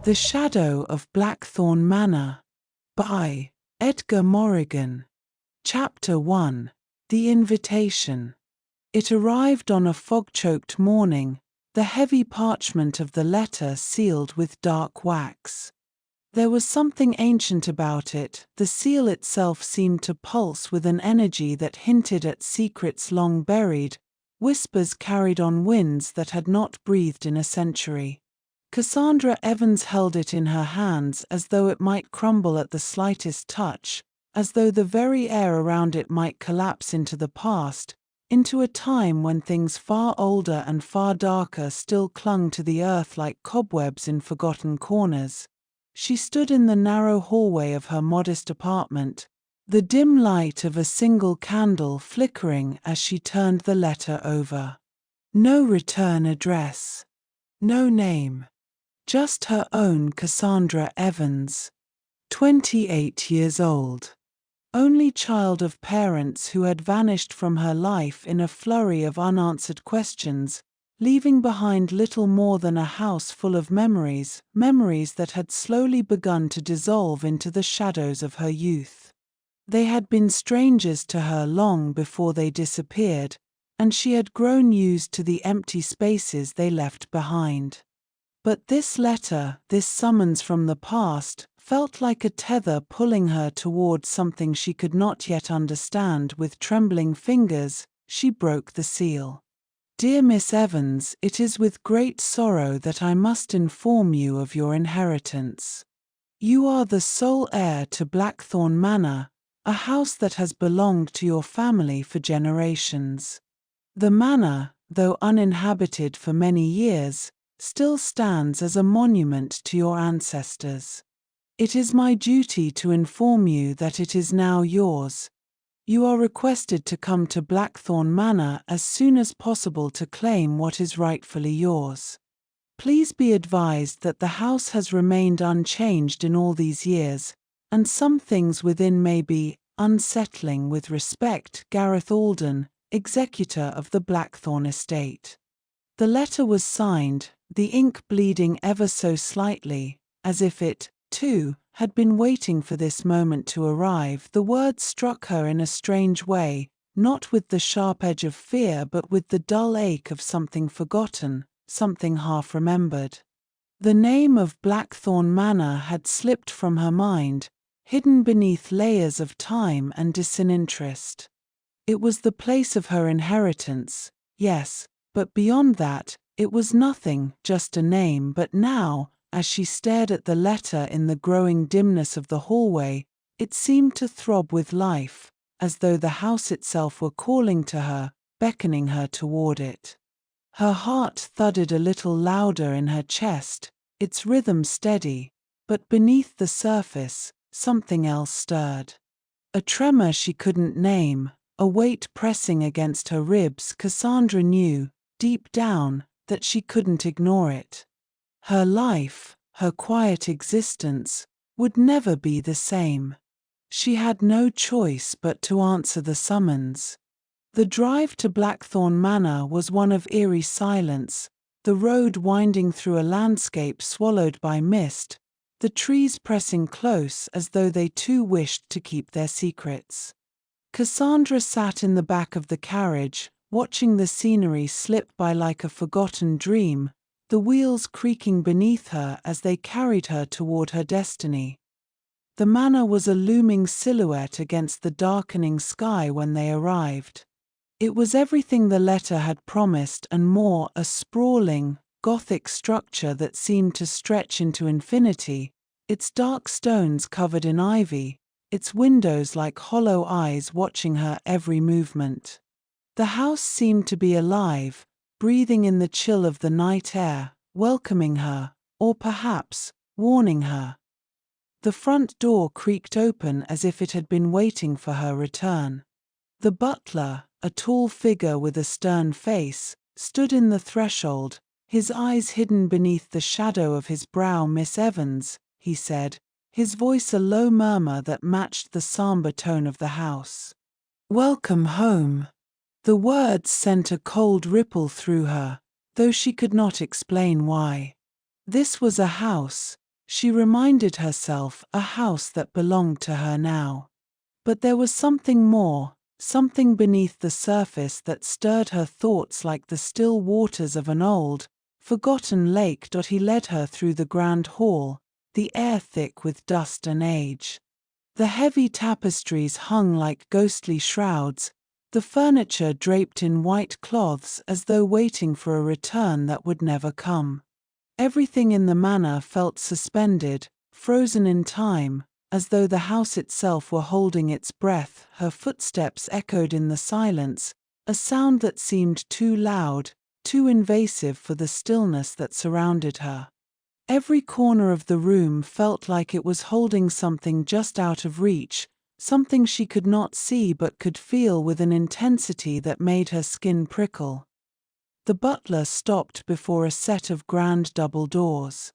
The Shadow of Blackthorn Manor by Edgar Morrigan. Chapter 1. The Invitation. It arrived on a fog-choked morning, the heavy parchment of the letter sealed with dark wax. There was something ancient about it. The seal itself seemed to pulse with an energy that hinted at secrets long buried, whispers carried on winds that had not breathed in a century. Cassandra Evans held it in her hands as though it might crumble at the slightest touch, as though the very air around it might collapse into the past, into a time when things far older and far darker still clung to the earth like cobwebs in forgotten corners. She stood in the narrow hallway of her modest apartment, the dim light of a single candle flickering as she turned the letter over. No return address. No name. Just her own Cassandra Evans. 28 years old. Only child of parents who had vanished from her life in a flurry of unanswered questions, leaving behind little more than a house full of memories, memories that had slowly begun to dissolve into the shadows of her youth. They had been strangers to her long before they disappeared, and she had grown used to the empty spaces they left behind. But this letter, this summons from the past, felt like a tether pulling her towards something she could not yet understand. With trembling fingers, she broke the seal. Dear Miss Evans, it is with great sorrow that I must inform you of your inheritance. You are the sole heir to Blackthorn Manor, a house that has belonged to your family for generations. The manor, though uninhabited for many years, still stands as a monument to your ancestors. It is my duty to inform you that it is now yours. You are requested to come to Blackthorn Manor as soon as possible to claim what is rightfully yours. Please be advised that the house has remained unchanged in all these years, and some things within may be unsettling. With respect, Gareth Alden, executor of the Blackthorn estate. The letter was signed, the ink bleeding ever so slightly, as if it, too, had been waiting for this moment to arrive. The words struck her in a strange way, not with the sharp edge of fear but with the dull ache of something forgotten, something half remembered. The name of Blackthorn Manor had slipped from her mind, hidden beneath layers of time and disinterest. It was the place of her inheritance, yes, but beyond that, it was nothing, just a name. But now, as she stared at the letter in the growing dimness of the hallway, it seemed to throb with life, as though the house itself were calling to her, beckoning her toward it. Her heart thudded a little louder in her chest, its rhythm steady, but beneath the surface, something else stirred. A tremor she couldn't name, a weight pressing against her ribs. Cassandra knew, deep down, that she couldn't ignore it. Her life, her quiet existence, would never be the same. She had no choice but to answer the summons. The drive to Blackthorn Manor was one of eerie silence, the road winding through a landscape swallowed by mist, the trees pressing close as though they too wished to keep their secrets. Cassandra sat in the back of the carriage, watching the scenery slip by like a forgotten dream, the wheels creaking beneath her as they carried her toward her destiny. The manor was a looming silhouette against the darkening sky when they arrived. It was everything the letter had promised and more, a sprawling, Gothic structure that seemed to stretch into infinity, its dark stones covered in ivy, its windows like hollow eyes watching her every movement. The house seemed to be alive, breathing in the chill of the night air, welcoming her, or perhaps, warning her. The front door creaked open as if it had been waiting for her return. The butler, a tall figure with a stern face, stood in the threshold, his eyes hidden beneath the shadow of his brow. Miss Evans, he said, his voice a low murmur that matched the somber tone of the house. Welcome home. The words sent a cold ripple through her, though she could not explain why. This was a house, She reminded herself, a house that belonged to her now. But there was something more, something beneath the surface that stirred her thoughts like the still waters of an old, forgotten lake. He led her through the grand hall, the air thick with dust and age. The heavy tapestries hung like ghostly shrouds, the furniture draped in white cloths as though waiting for a return that would never come. Everything in the manor felt suspended, frozen in time, as though the house itself were holding its breath. Her footsteps echoed in the silence, a sound that seemed too loud, too invasive for the stillness that surrounded her. Every corner of the room felt like it was holding something just out of reach, something she could not see but could feel with an intensity that made her skin prickle. The butler stopped before a set of grand double doors.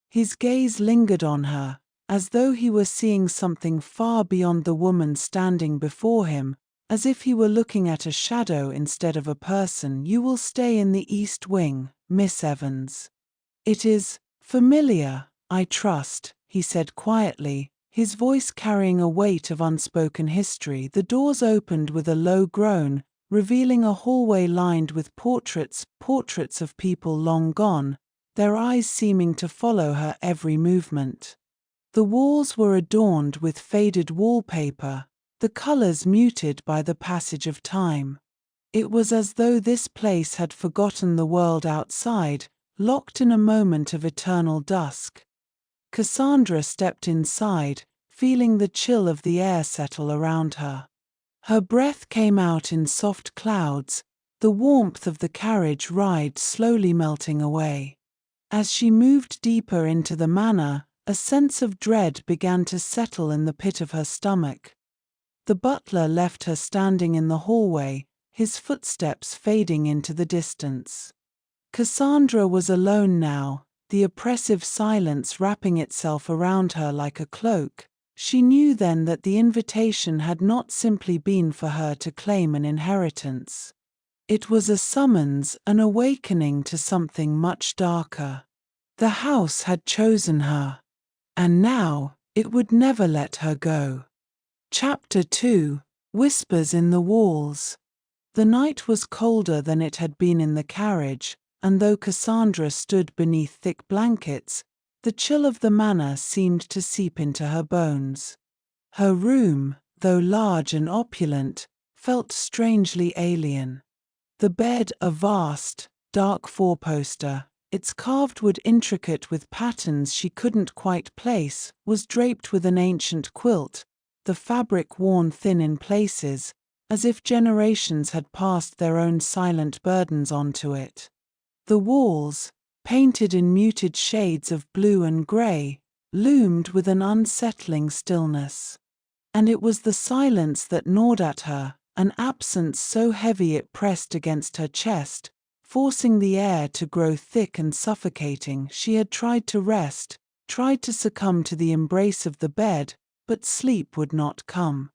His gaze lingered on her, as though he were seeing something far beyond the woman standing before him, as if he were looking at a shadow instead of a person. "You will stay in the East Wing, Miss Evans. It is familiar, I trust," he said quietly, his voice carrying a weight of unspoken history. The doors opened with a low groan, revealing a hallway lined with portraits of people long gone, their eyes seeming to follow her every movement. The walls were adorned with faded wallpaper, the colors muted by the passage of time. It was as though this place had forgotten the world outside, locked in a moment of eternal dusk. Cassandra stepped inside, feeling the chill of the air settle around her. Her breath came out in soft clouds, the warmth of the carriage ride slowly melting away. As she moved deeper into the manor, a sense of dread began to settle in the pit of her stomach. The butler left her standing in the hallway, his footsteps fading into the distance. Cassandra was alone now, the oppressive silence wrapping itself around her like a cloak. She knew then that the invitation had not simply been for her to claim an inheritance. It was a summons, an awakening to something much darker. The house had chosen her, and now it would never let her go. Chapter 2: Whispers in the Walls. The night was colder than it had been in the carriage, and though Cassandra stood beneath thick blankets, the chill of the manor seemed to seep into her bones. Her room, though large and opulent, felt strangely alien. The bed, a vast, dark four-poster, its carved wood intricate with patterns she couldn't quite place, was draped with an ancient quilt, the fabric worn thin in places, as if generations had passed their own silent burdens onto it. The walls, painted in muted shades of blue and gray, loomed with an unsettling stillness. And it was the silence that gnawed at her, an absence so heavy it pressed against her chest, forcing the air to grow thick and suffocating. She had tried to rest, tried to succumb to the embrace of the bed, but sleep would not come.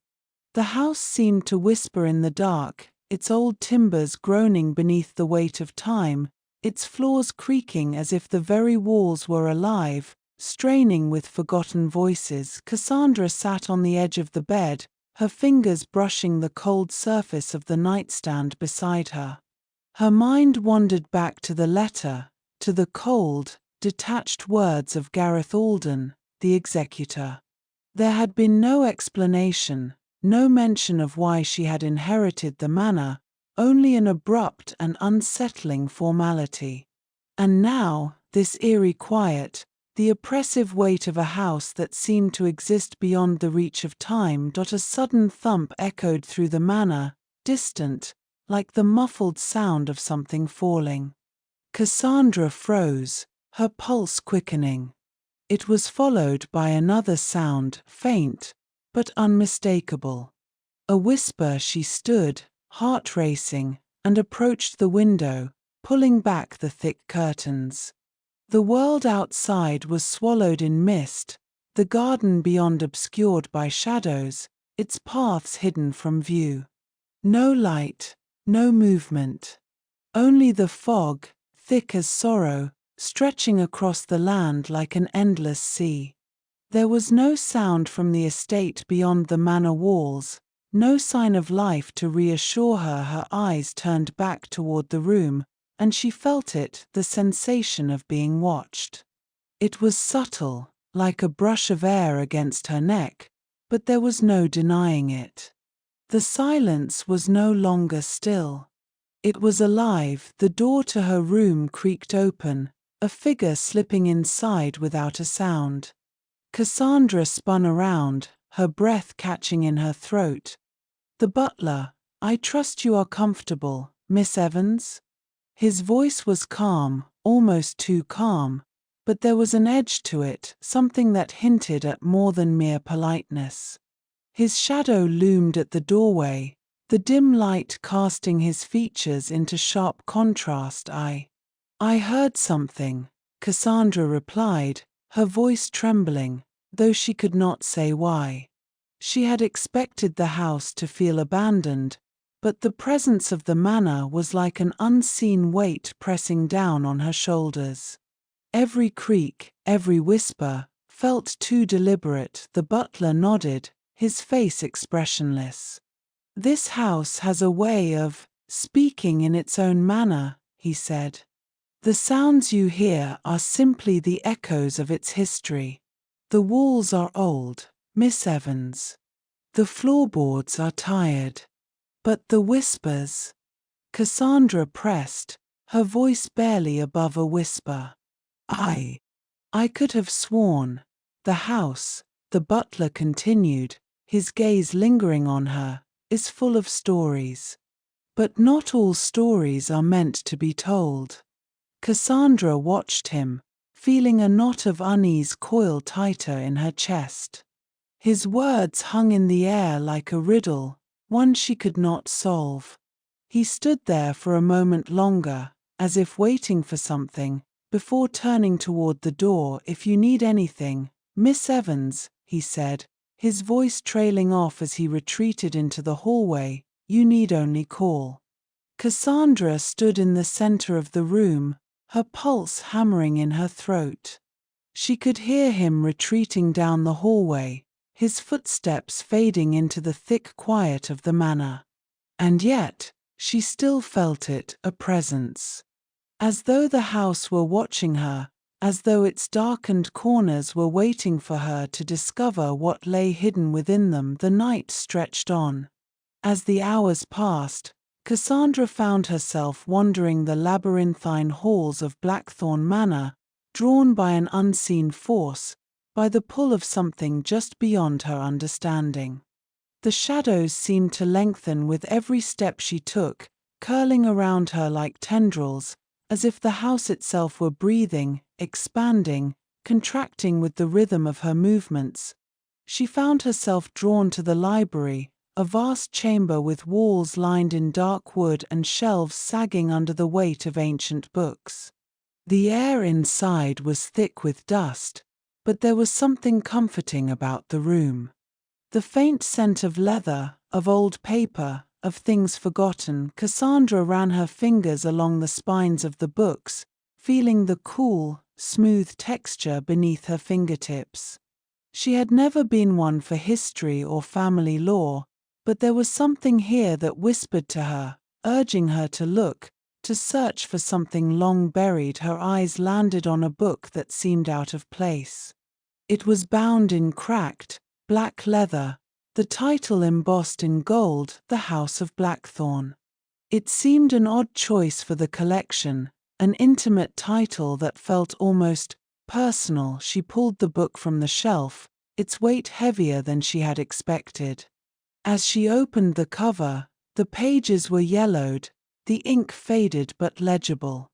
The house seemed to whisper in the dark, its old timbers groaning beneath the weight of time, its floors creaking as if the very walls were alive, straining with forgotten voices. Cassandra sat on the edge of the bed, her fingers brushing the cold surface of the nightstand beside her. Her mind wandered back to the letter, to the cold, detached words of Gareth Alden, the executor. There had been no explanation, no mention of why she had inherited the manor, only an abrupt and unsettling formality. And now, this eerie quiet, the oppressive weight of a house that seemed to exist beyond the reach of time. A sudden thump echoed through the manor, distant, like the muffled sound of something falling. Cassandra froze, her pulse quickening. It was followed by another sound, faint, but unmistakable. A whisper. She stood, heart racing, and approached the window, pulling back the thick curtains. The world outside was swallowed in mist, the garden beyond obscured by shadows, its paths hidden from view. No light, no movement. Only the fog, thick as sorrow, stretching across the land like an endless sea. There was no sound from the estate beyond the manor walls, no sign of life to reassure her. Her eyes turned back toward the room, and she felt it, the sensation of being watched. It was subtle, like a brush of air against her neck, but there was no denying it. The silence was no longer still. It was alive. The door to her room creaked open, a figure slipping inside without a sound. Cassandra spun around, her breath catching in her throat. "The butler, I trust you are comfortable, Miss Evans?" His voice was calm, almost too calm, but there was an edge to it, something that hinted at more than mere politeness. His shadow loomed at the doorway, the dim light casting his features into sharp contrast. I heard something," Cassandra replied, her voice trembling, though she could not say why. She had expected the house to feel abandoned, but the presence of the manor was like an unseen weight pressing down on her shoulders. Every creak, every whisper, felt too deliberate. The butler nodded, his face expressionless. "This house has a way of speaking in its own manner," he said. "The sounds you hear are simply the echoes of its history. The walls are old, Miss Evans. The floorboards are tired. But the whispers—" Cassandra pressed, her voice barely above a whisper. I could have sworn. The house," the butler continued, his gaze lingering on her, "is full of stories. But not all stories are meant to be told." Cassandra watched him, feeling a knot of unease coil tighter in her chest. His words hung in the air like a riddle, one she could not solve. He stood there for a moment longer, as if waiting for something, before turning toward the door. "If you need anything, Miss Evans," he said, his voice trailing off as he retreated into the hallway, "you need only call." Cassandra stood in the center of the room, her pulse hammering in her throat. She could hear him retreating down the hallway, his footsteps fading into the thick quiet of the manor. And yet, she still felt it, a presence. As though the house were watching her, as though its darkened corners were waiting for her to discover what lay hidden within them. The night stretched on. As the hours passed, Cassandra found herself wandering the labyrinthine halls of Blackthorn Manor, drawn by an unseen force, by the pull of something just beyond her understanding. The shadows seemed to lengthen with every step she took, curling around her like tendrils, as if the house itself were breathing, expanding, contracting with the rhythm of her movements. She found herself drawn to the library, a vast chamber with walls lined in dark wood and shelves sagging under the weight of ancient books. The air inside was thick with dust, but there was something comforting about the room. The faint scent of leather, of old paper, of things forgotten. Cassandra ran her fingers along the spines of the books, feeling the cool, smooth texture beneath her fingertips. She had never been one for history or family lore, but there was something here that whispered to her, urging her to look, to search for something long buried. Her eyes landed on a book that seemed out of place. It was bound in cracked, black leather, the title embossed in gold, The House of Blackthorn. It seemed an odd choice for the collection, an intimate title that felt almost personal. She pulled the book from the shelf, its weight heavier than she had expected. As she opened the cover, the pages were yellowed, the ink faded but legible.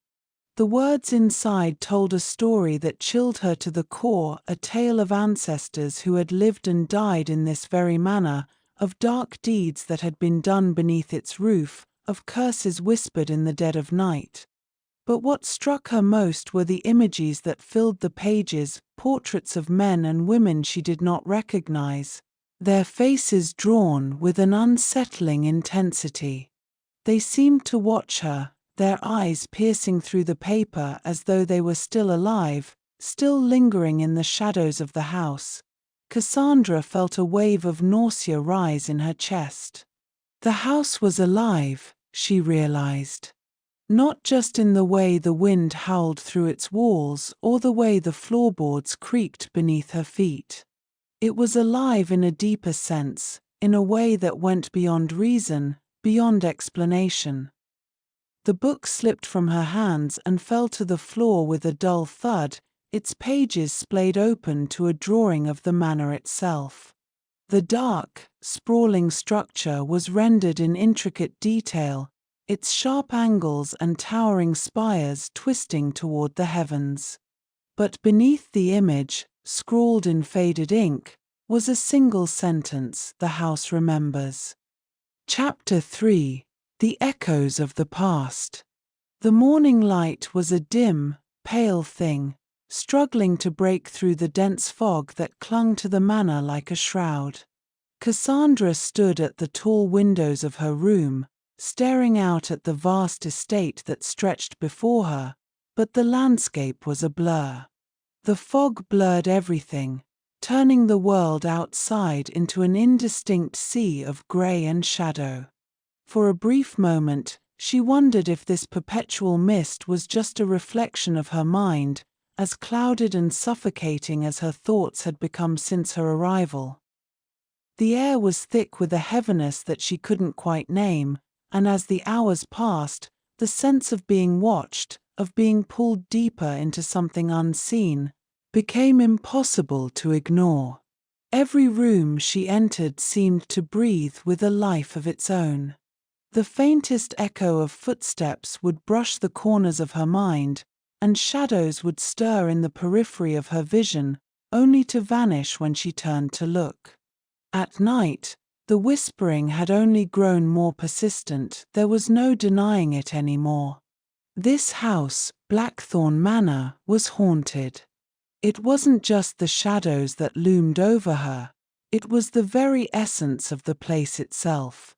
The words inside told a story that chilled her to the core, a tale of ancestors who had lived and died in this very manor, of dark deeds that had been done beneath its roof, of curses whispered in the dead of night. But what struck her most were the images that filled the pages, portraits of men and women she did not recognize, their faces drawn with an unsettling intensity. They seemed to watch her, their eyes piercing through the paper as though they were still alive, still lingering in the shadows of the house. Cassandra felt a wave of nausea rise in her chest. The house was alive, she realized. Not just in the way the wind howled through its walls or the way the floorboards creaked beneath her feet. It was alive in a deeper sense, in a way that went beyond reason, beyond explanation. The book slipped from her hands and fell to the floor with a dull thud, its pages splayed open to a drawing of the manor itself. The dark, sprawling structure was rendered in intricate detail, its sharp angles and towering spires twisting toward the heavens. But beneath the image, scrawled in faded ink, was a single sentence: "The house remembers." Chapter 3: The Echoes of the Past. The morning light was a dim, pale thing, struggling to break through the dense fog that clung to the manor like a shroud. Cassandra stood at the tall windows of her room, staring out at the vast estate that stretched before her, but the landscape was a blur. The fog blurred everything, turning the world outside into an indistinct sea of gray and shadow. For a brief moment, she wondered if this perpetual mist was just a reflection of her mind, as clouded and suffocating as her thoughts had become since her arrival. The air was thick with a heaviness that she couldn't quite name, and as the hours passed, the sense of being watched, of being pulled deeper into something unseen, became impossible to ignore. Every room she entered seemed to breathe with a life of its own. The faintest echo of footsteps would brush the corners of her mind, and shadows would stir in the periphery of her vision, only to vanish when she turned to look. At night, the whispering had only grown more persistent. There was no denying it anymore. This house, Blackthorn Manor, was haunted. It wasn't just the shadows that loomed over her, it was the very essence of the place itself.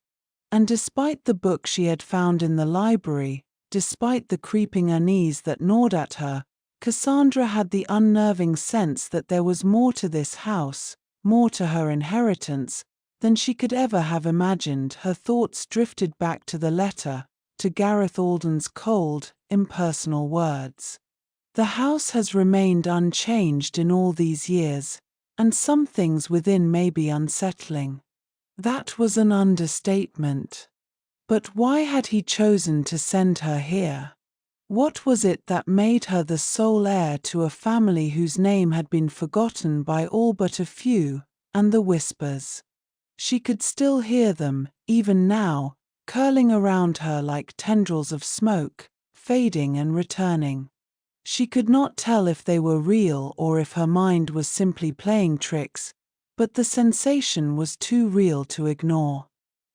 And despite the book she had found in the library, despite the creeping unease that gnawed at her, Cassandra had the unnerving sense that there was more to this house, more to her inheritance, than she could ever have imagined. Her thoughts drifted back to the letter, to Gareth Alden's cold, impersonal words. The house has remained unchanged in all these years, and some things within may be unsettling. That was an understatement. But why had he chosen to send her here? What was it that made her the sole heir to a family whose name had been forgotten by all but a few, and the whispers? She could still hear them, even now, curling around her like tendrils of smoke, fading and returning. She could not tell if they were real or if her mind was simply playing tricks, but the sensation was too real to ignore.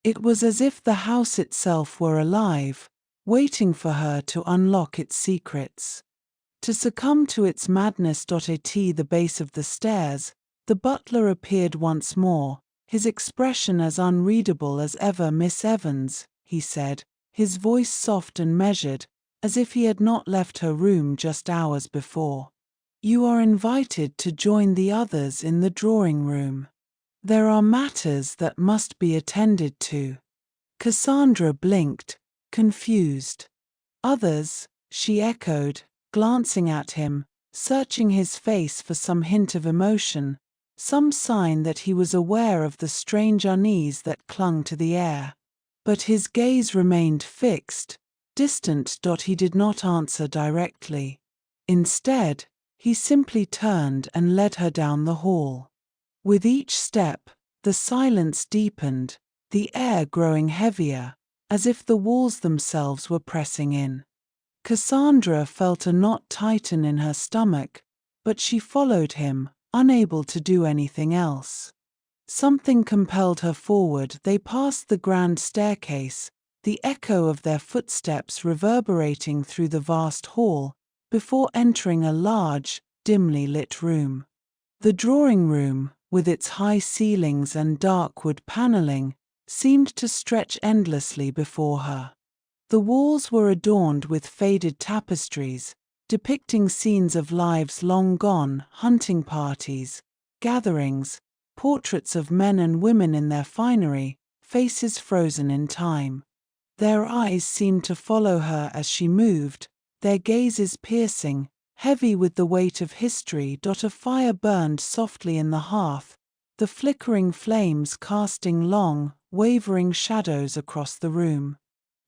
It was as if the house itself were alive, waiting for her to unlock its secrets. To succumb to its madness. At the base of the stairs, the butler appeared once more, his expression as unreadable as ever. "Miss Evans," he said, his voice soft and measured, as if he had not left her room just hours before. "You are invited to join the others in the drawing room. There are matters that must be attended to." Cassandra blinked, confused. "Others?" she echoed, glancing at him, searching his face for some hint of emotion, some sign that he was aware of the strange unease that clung to the air. But his gaze remained fixed, distant. He did not answer directly. Instead, he simply turned and led her down the hall. With each step, the silence deepened, the air growing heavier, as if the walls themselves were pressing in. Cassandra felt a knot tighten in her stomach, but she followed him, unable to do anything else. Something compelled her forward. They passed the grand staircase, the echo of their footsteps reverberating through the vast hall, before entering a large, dimly lit room. The drawing room, with its high ceilings and dark wood paneling, seemed to stretch endlessly before her. The walls were adorned with faded tapestries, depicting scenes of lives long gone, hunting parties, gatherings, portraits of men and women in their finery, faces frozen in time. Their eyes seemed to follow her as she moved, their gazes piercing, heavy with the weight of history. A fire burned softly in the hearth, the flickering flames casting long, wavering shadows across the room.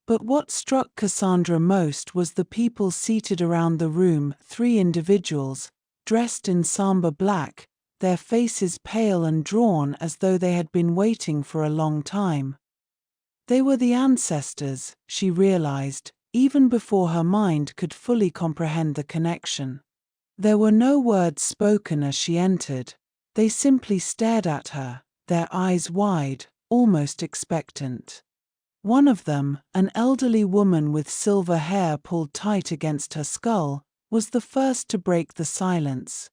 But what struck Cassandra most was the people seated around the room, 3 individuals, dressed in somber black, their faces pale and drawn as though they had been waiting for a long time. They were the ancestors, she realized, even before her mind could fully comprehend the connection. There were no words spoken as she entered. They simply stared at her, their eyes wide, almost expectant. One of them, an elderly woman with silver hair pulled tight against her skull, was the first to break the silence.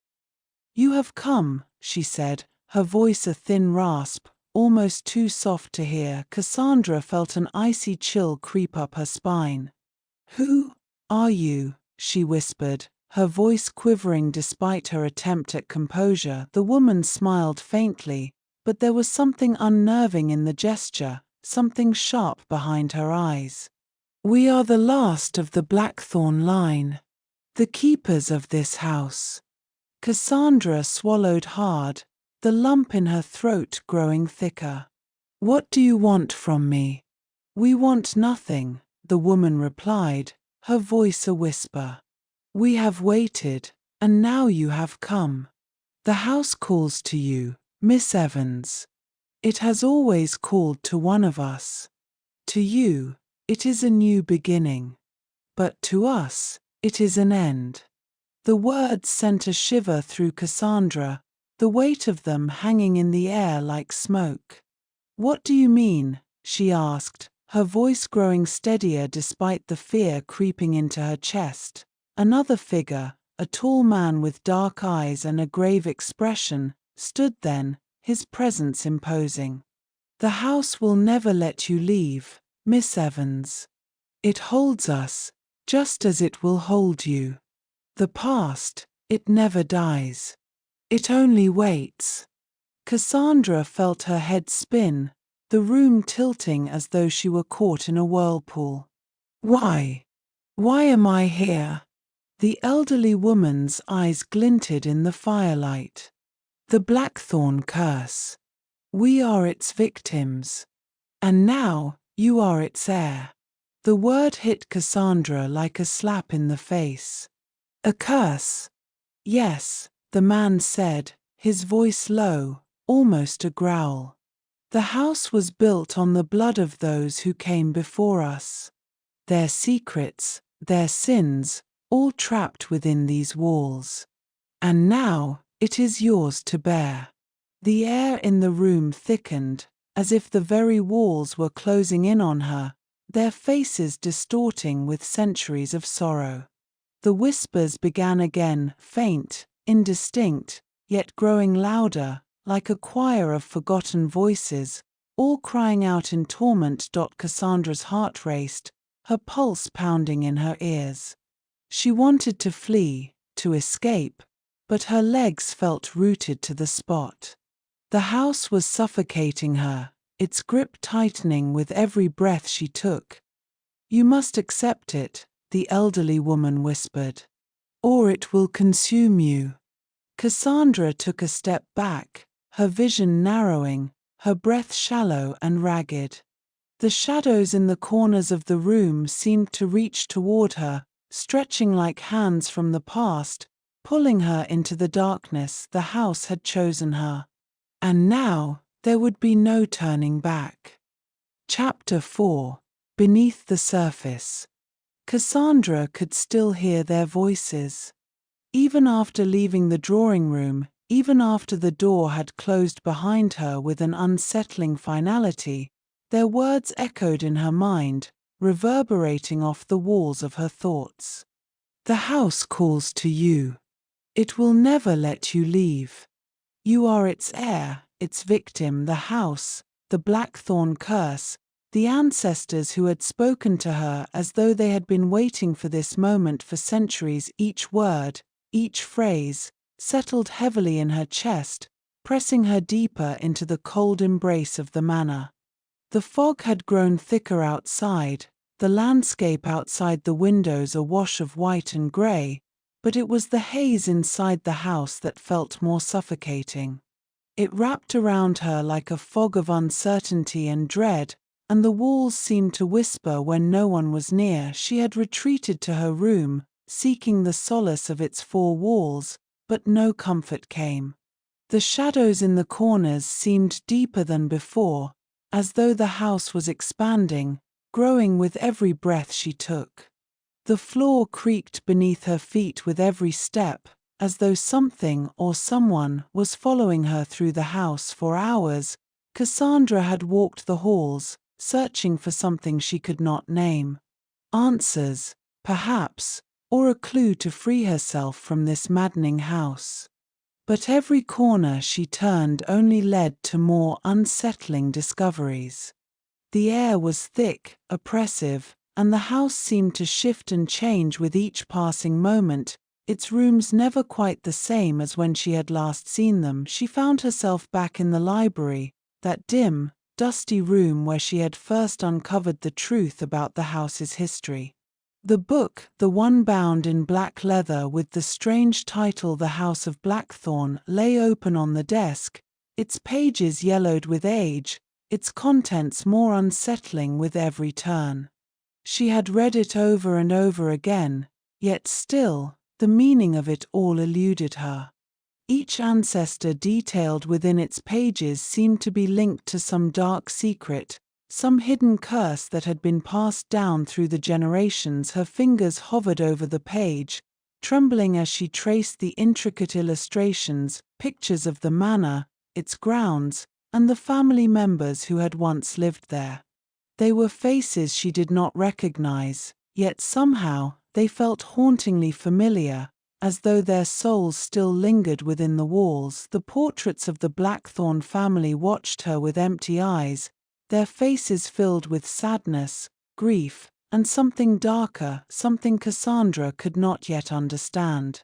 "You have come," she said, her voice a thin rasp, almost too soft to hear. Cassandra felt an icy chill creep up her spine. "Who are you?" she whispered, her voice quivering despite her attempt at composure. The woman smiled faintly, but there was something unnerving in the gesture, something sharp behind her eyes. "We are the last of the Blackthorn line, the keepers of this house." Cassandra swallowed hard, the lump in her throat growing thicker. "What do you want from me?" "We want nothing," the woman replied, her voice a whisper. "We have waited, and now you have come. The house calls to you, Miss Evans. It has always called to one of us. To you, it is a new beginning. But to us, it is an end." The words sent a shiver through Cassandra, the weight of them hanging in the air like smoke. "What do you mean?" she asked, her voice growing steadier despite the fear creeping into her chest. Another figure, a tall man with dark eyes and a grave expression, stood then, his presence imposing. "The house will never let you leave, Miss Evans. It holds us, just as it will hold you. The past, it never dies. It only waits." Cassandra felt her head spin, the room tilting as though she were caught in a whirlpool. "Why? Why am I here?" The elderly woman's eyes glinted in the firelight. "The Blackthorn curse. We are its victims. And now, you are its heir." The word hit Cassandra like a slap in the face. "A curse?" "Yes," the man said, his voice low, almost a growl. "The house was built on the blood of those who came before us. Their secrets, their sins, all trapped within these walls. And now, it is yours to bear." The air in the room thickened, as if the very walls were closing in on her, their faces distorting with centuries of sorrow. The whispers began again, faint, indistinct, yet growing louder, like a choir of forgotten voices, all crying out in torment. Cassandra's heart raced, her pulse pounding in her ears. She wanted to flee, to escape, but her legs felt rooted to the spot. The house was suffocating her, its grip tightening with every breath she took. "You must accept it," the elderly woman whispered, "or it will consume you." Cassandra took a step back, her vision narrowing, her breath shallow and ragged. The shadows in the corners of the room seemed to reach toward her, stretching like hands from the past, pulling her into the darkness. The house had chosen her. And now, there would be no turning back. Chapter 4. Beneath the Surface. Cassandra could still hear their voices. Even after leaving the drawing room, even after the door had closed behind her with an unsettling finality, their words echoed in her mind, reverberating off the walls of her thoughts. "The house calls to you. It will never let you leave. You are its heir, its victim. The house, the Blackthorn curse, The ancestors who had spoken to her as though they had been waiting for this moment for centuries, each word, each phrase, settled heavily in her chest, pressing her deeper into the cold embrace of the manor. The fog had grown thicker outside, the landscape outside the windows a wash of white and grey, but it was the haze inside the house that felt more suffocating. It wrapped around her like a fog of uncertainty and dread, and the walls seemed to whisper when no one was near. She had retreated to her room, seeking the solace of its four walls, but no comfort came. The shadows in the corners seemed deeper than before, as though the house was expanding, growing with every breath she took. The floor creaked beneath her feet with every step, as though something or someone was following her through the house. For hours, Cassandra had walked the halls, searching for something she could not name. Answers, perhaps, or a clue to free herself from this maddening house. But every corner she turned only led to more unsettling discoveries. The air was thick, oppressive, and the house seemed to shift and change with each passing moment, its rooms never quite the same as when she had last seen them. She found herself back in the library, that dim, dusty room where she had first uncovered the truth about the house's history. The book, the one bound in black leather with the strange title The House of Blackthorn, lay open on the desk, its pages yellowed with age, its contents more unsettling with every turn. She had read it over and over again, yet still, the meaning of it all eluded her. Each ancestor detailed within its pages seemed to be linked to some dark secret, some hidden curse that had been passed down through the generations. Her fingers hovered over the page, trembling as she traced the intricate illustrations, pictures of the manor, its grounds, and the family members who had once lived there. They were faces she did not recognize, yet somehow they felt hauntingly familiar, as though their souls still lingered within the walls. The portraits of the Blackthorn family watched her with empty eyes, their faces filled with sadness, grief, and something darker, something Cassandra could not yet understand.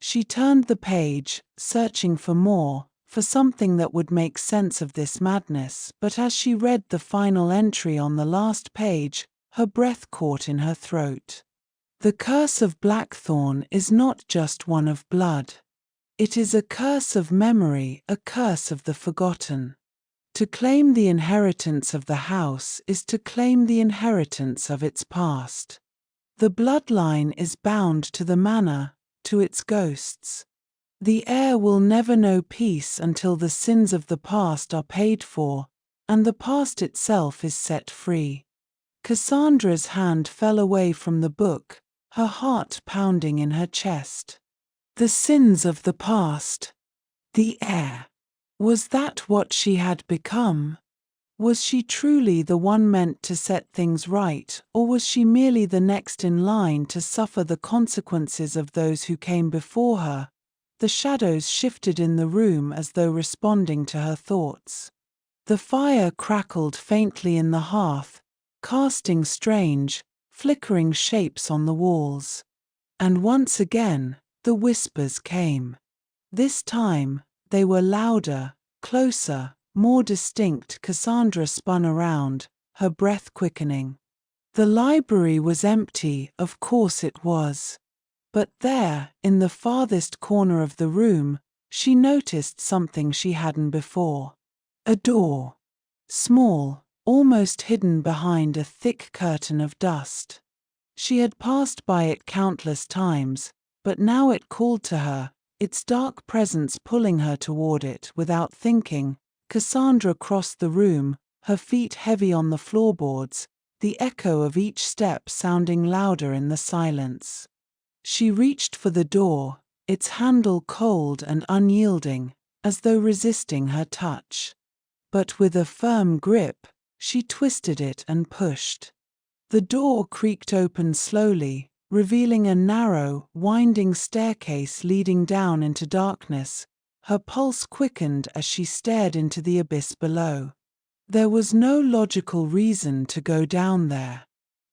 She turned the page, searching for more, for something that would make sense of this madness, but as she read the final entry on the last page, her breath caught in her throat. The curse of Blackthorn is not just one of blood. It is a curse of memory, a curse of the forgotten. To claim the inheritance of the house is to claim the inheritance of its past. The bloodline is bound to the manor, to its ghosts. The heir will never know peace until the sins of the past are paid for, and the past itself is set free. Cassandra's hand fell away from the book, her heart pounding in her chest. The sins of the past. The heir. Was that what she had become? Was she truly the one meant to set things right, or was she merely the next in line to suffer the consequences of those who came before her? The shadows shifted in the room as though responding to her thoughts. The fire crackled faintly in the hearth, casting strange, flickering shapes on the walls. And once again, the whispers came. This time, they were louder, closer, more distinct. Cassandra spun around, her breath quickening. The library was empty, of course it was. But there, in the farthest corner of the room, she noticed something she hadn't before. A door. Small, almost hidden behind a thick curtain of dust. She had passed by it countless times, but now it called to her, its dark presence pulling her toward it. Without thinking, Cassandra crossed the room, her feet heavy on the floorboards, the echo of each step sounding louder in the silence. She reached for the door, its handle cold and unyielding, as though resisting her touch. But with a firm grip, she twisted it and pushed. The door creaked open slowly, revealing a narrow, winding staircase leading down into darkness. Her pulse quickened as she stared into the abyss below. There was no logical reason to go down there.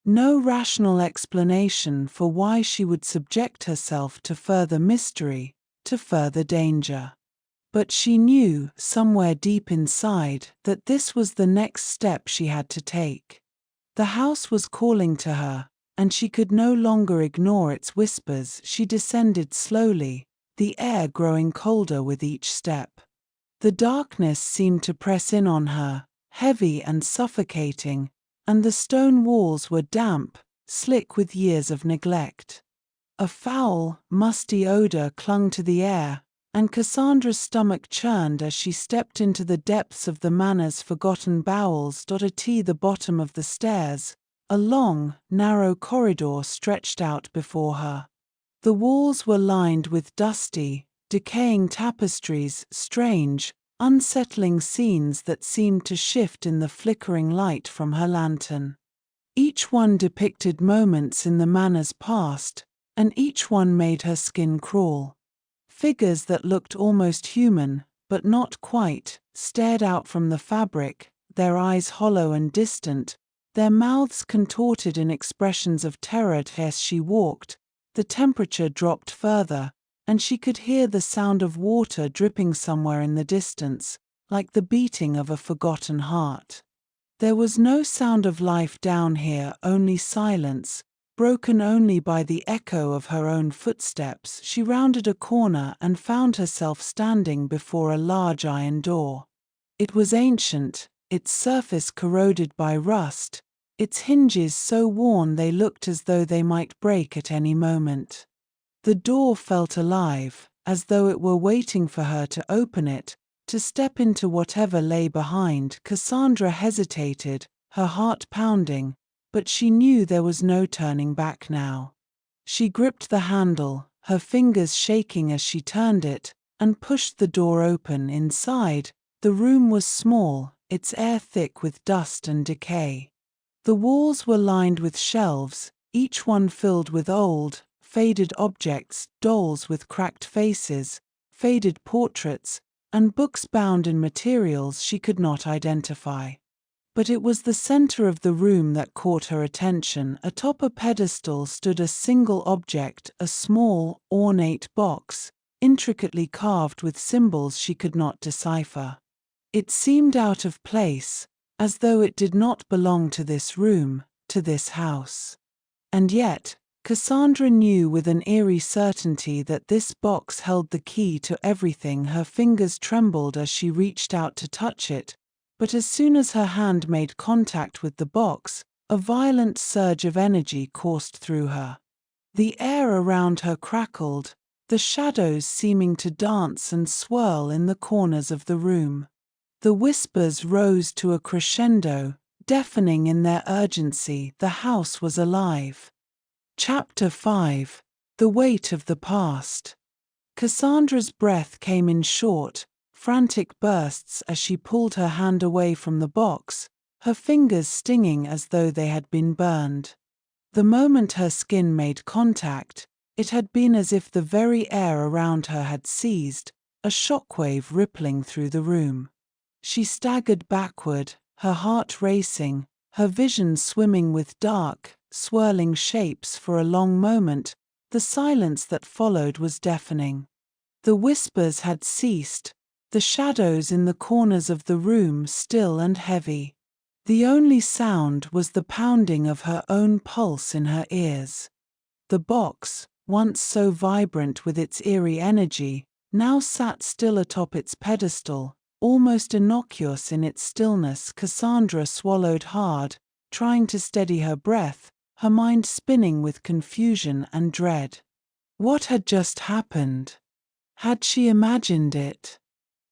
No rational explanation for why she would subject herself to further mystery, to further danger. But she knew, somewhere deep inside, that this was the next step she had to take. The house was calling to her, and she could no longer ignore its whispers. She descended slowly, the air growing colder with each step. The darkness seemed to press in on her, heavy and suffocating, and the stone walls were damp, slick with years of neglect. A foul, musty odor clung to the air, and Cassandra's stomach churned as she stepped into the depths of the manor's forgotten bowels. At the bottom of the stairs, a long, narrow corridor stretched out before her. The walls were lined with dusty, decaying tapestries, strange, unsettling scenes that seemed to shift in the flickering light from her lantern. Each one depicted moments in the manor's past, and each one made her skin crawl. Figures that looked almost human, but not quite, stared out from the fabric, their eyes hollow and distant, their mouths contorted in expressions of terror. As she walked, the temperature dropped further, and she could hear the sound of water dripping somewhere in the distance, like the beating of a forgotten heart. There was no sound of life down here, only silence, broken only by the echo of her own footsteps. She rounded a corner and found herself standing before a large iron door. It was ancient, its surface corroded by rust, its hinges so worn they looked as though they might break at any moment. The door felt alive, as though it were waiting for her to open it, to step into whatever lay behind. Cassandra hesitated, her heart pounding, but she knew there was no turning back now. She gripped the handle, her fingers shaking as she turned it, and pushed the door open. Inside, the room was small, its air thick with dust and decay. The walls were lined with shelves, each one filled with old, faded objects, dolls with cracked faces, faded portraits, and books bound in materials she could not identify. But it was the center of the room that caught her attention. Atop a pedestal stood a single object, a small, ornate box, intricately carved with symbols she could not decipher. It seemed out of place, as though it did not belong to this room, to this house. And yet, Cassandra knew with an eerie certainty that this box held the key to everything. Her fingers trembled as she reached out to touch it, but as soon as her hand made contact with the box, a violent surge of energy coursed through her. The air around her crackled, the shadows seeming to dance and swirl in the corners of the room. The whispers rose to a crescendo, deafening in their urgency. The house was alive. Chapter 5: The Weight of the Past. Cassandra's breath came in short, frantic bursts as she pulled her hand away from the box, her fingers stinging as though they had been burned. The moment her skin made contact, it had been as if the very air around her had seized, a shockwave rippling through the room. She staggered backward, her heart racing, her vision swimming with dark, swirling shapes. For a long moment, the silence that followed was deafening. The whispers had ceased, the shadows in the corners of the room still and heavy. The only sound was the pounding of her own pulse in her ears. The box, once so vibrant with its eerie energy, now sat still atop its pedestal, almost innocuous in its stillness. Cassandra swallowed hard, trying to steady her breath, her mind spinning with confusion and dread. What had just happened? Had she imagined it?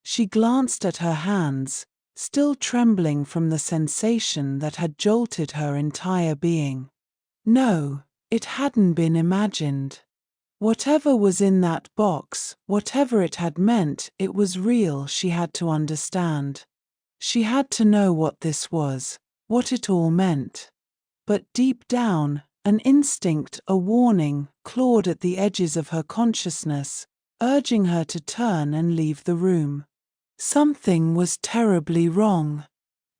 She glanced at her hands, still trembling from the sensation that had jolted her entire being. No, it hadn't been imagined. Whatever was in that box, whatever it had meant, it was real. She had to understand. She had to know what this was, what it all meant. But deep down, an instinct, a warning, clawed at the edges of her consciousness, urging her to turn and leave the room. Something was terribly wrong.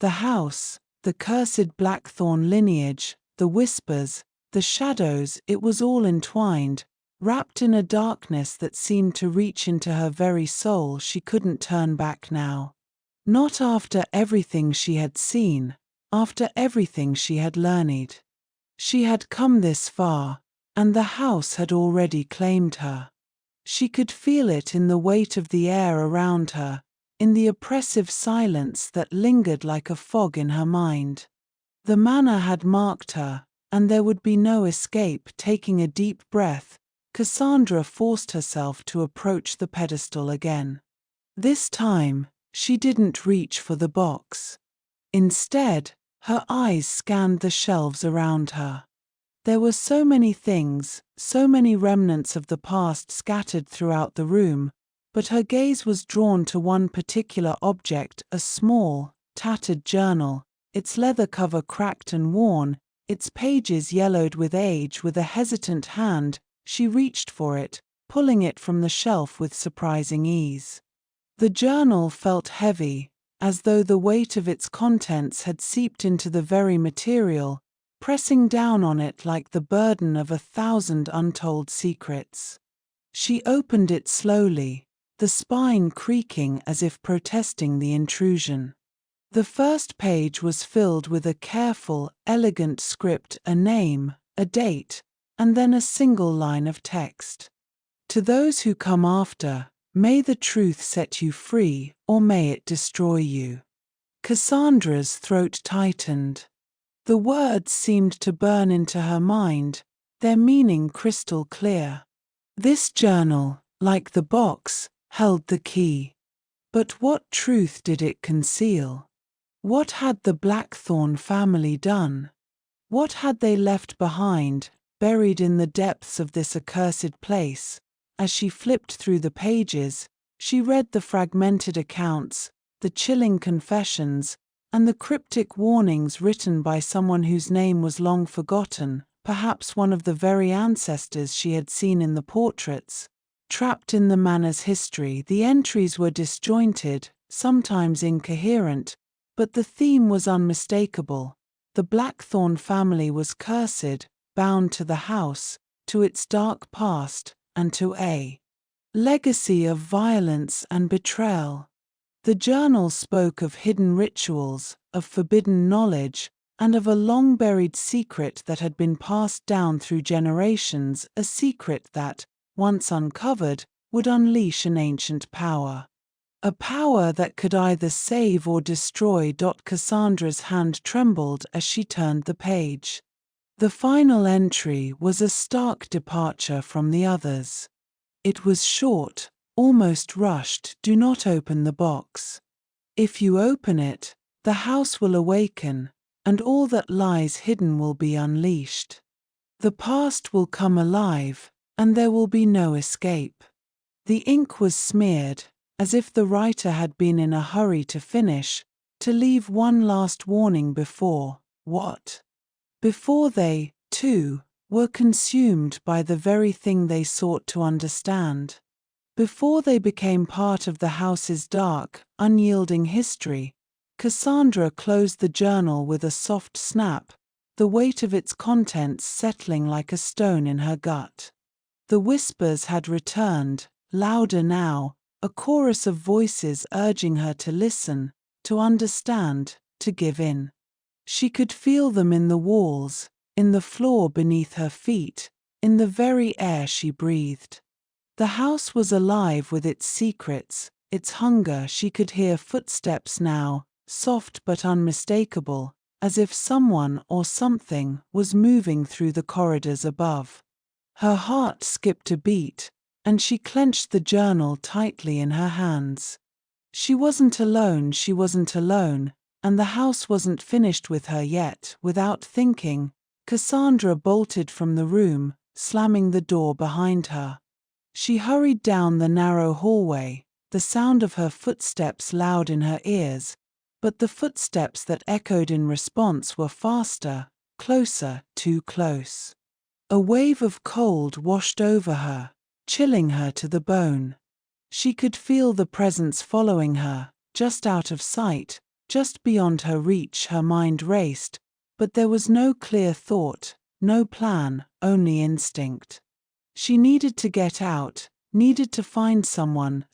The house, the cursed Blackthorn lineage, the whispers, the shadows, it was all entwined, wrapped in a darkness that seemed to reach into her very soul. She couldn't turn back now. Not after everything she had seen, after everything she had learned. She had come this far, and the house had already claimed her. She could feel it in the weight of the air around her, in the oppressive silence that lingered like a fog in her mind. The manor had marked her, and there would be no escape. Taking a deep breath, Cassandra forced herself to approach the pedestal again. This time, she didn't reach for the box. Instead, her eyes scanned the shelves around her. There were so many things, so many remnants of the past scattered throughout the room, but her gaze was drawn to one particular object, a small, tattered journal, its leather cover cracked and worn, its pages yellowed with age. With a hesitant hand, she reached for it, pulling it from the shelf with surprising ease. The journal felt heavy, as though the weight of its contents had seeped into the very material, pressing down on it like the burden of 1,000 untold secrets. She opened it slowly, the spine creaking as if protesting the intrusion. The first page was filled with a careful, elegant script, a name, a date, and then a single line of text. To those who come after, may the truth set you free, or may it destroy you. Cassandra's throat tightened. The words seemed to burn into her mind, their meaning crystal clear. This journal, like the box, held the key. But what truth did it conceal? What had the Blackthorn family done? What had they left behind, buried in the depths of this accursed place? As she flipped through the pages, she read the fragmented accounts, the chilling confessions, and the cryptic warnings written by someone whose name was long forgotten, perhaps one of the very ancestors she had seen in the portraits. Trapped in the manor's history, the entries were disjointed, sometimes incoherent, but the theme was unmistakable. The Blackthorn family was cursed, bound to the house, to its dark past, and to a legacy of violence and betrayal. The journal spoke of hidden rituals, of forbidden knowledge, and of a long-buried secret that had been passed down through generations, a secret that, once uncovered, would unleash an ancient power. A power that could either save or destroy. Cassandra's hand trembled as she turned the page. The final entry was a stark departure from the others. It was short, almost rushed. Do not open the box. If you open it, the house will awaken, and all that lies hidden will be unleashed. The past will come alive, and there will be no escape. The ink was smeared, as if the writer had been in a hurry to finish, to leave one last warning before, what? Before they, too, were consumed by the very thing they sought to understand. Before they became part of the house's dark, unyielding history. Cassandra closed the journal with a soft snap, the weight of its contents settling like a stone in her gut. The whispers had returned, louder now, a chorus of voices urging her to listen, to understand, to give in. She could feel them in the walls, in the floor beneath her feet, in the very air she breathed. The house was alive with its secrets, its hunger. She could hear footsteps now, soft but unmistakable, as if someone or something was moving through the corridors above. Her heart skipped a beat, and she clenched the journal tightly in her hands. She wasn't alone, and the house wasn't finished with her yet. Without thinking, Cassandra bolted from the room, slamming the door behind her. She hurried down the narrow hallway, the sound of her footsteps loud in her ears, but the footsteps that echoed in response were faster, closer, too close. A wave of cold washed over her, chilling her to the bone. She could feel the presence following her, just out of sight, just beyond her reach. Her mind raced, but there was no clear thought, no plan, only instinct. She needed to get out, needed to find someone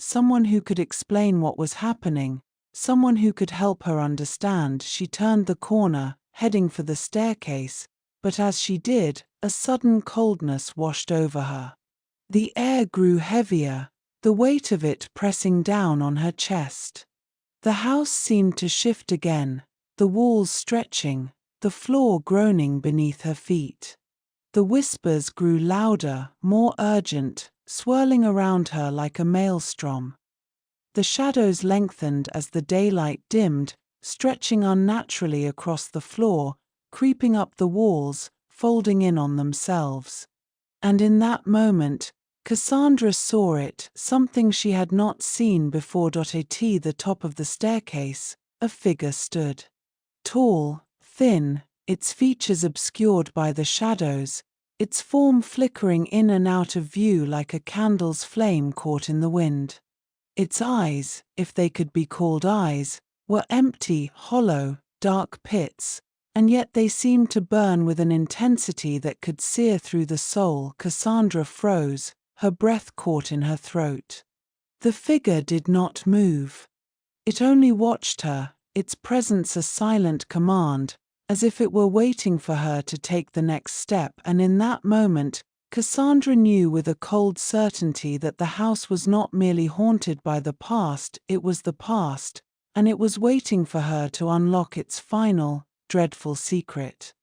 who could explain what was happening, someone who could help her understand. She turned the corner, heading for the staircase, but as she did, a sudden coldness washed over her. The air grew heavier, the weight of it pressing down on her chest. The house seemed to shift again, the walls stretching, the floor groaning beneath her feet. The whispers grew louder, more urgent, swirling around her like a maelstrom. The shadows lengthened as the daylight dimmed, stretching unnaturally across the floor, creeping up the walls, folding in on themselves. And in that moment, Cassandra saw it, something she had not seen before. At the top of the staircase, a figure stood. Tall, thin, its features obscured by the shadows, its form flickering in and out of view like a candle's flame caught in the wind. Its eyes, if they could be called eyes, were empty, hollow, dark pits, and yet they seemed to burn with an intensity that could sear through the soul. Cassandra froze, her breath caught in her throat. The figure did not move. It only watched her, its presence a silent command, as if it were waiting for her to take the next step. And in that moment, Cassandra knew with a cold certainty that the house was not merely haunted by the past, it was the past, and it was waiting for her to unlock its final, dreadful secret.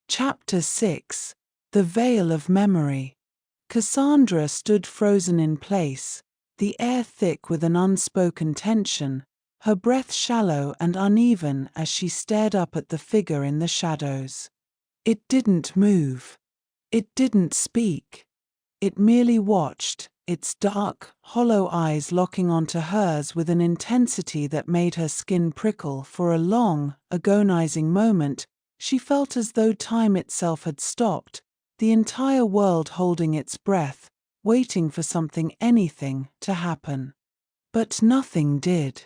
Chapter 6: The Veil of Memory. Cassandra stood frozen in place, the air thick with an unspoken tension, her breath shallow and uneven as she stared up at the figure in the shadows. It didn't move. It didn't speak. It merely watched, its dark, hollow eyes locking onto hers with an intensity that made her skin prickle. For a long, agonizing moment, she felt as though time itself had stopped, the entire world holding its breath, waiting for something, anything, to happen. But nothing did.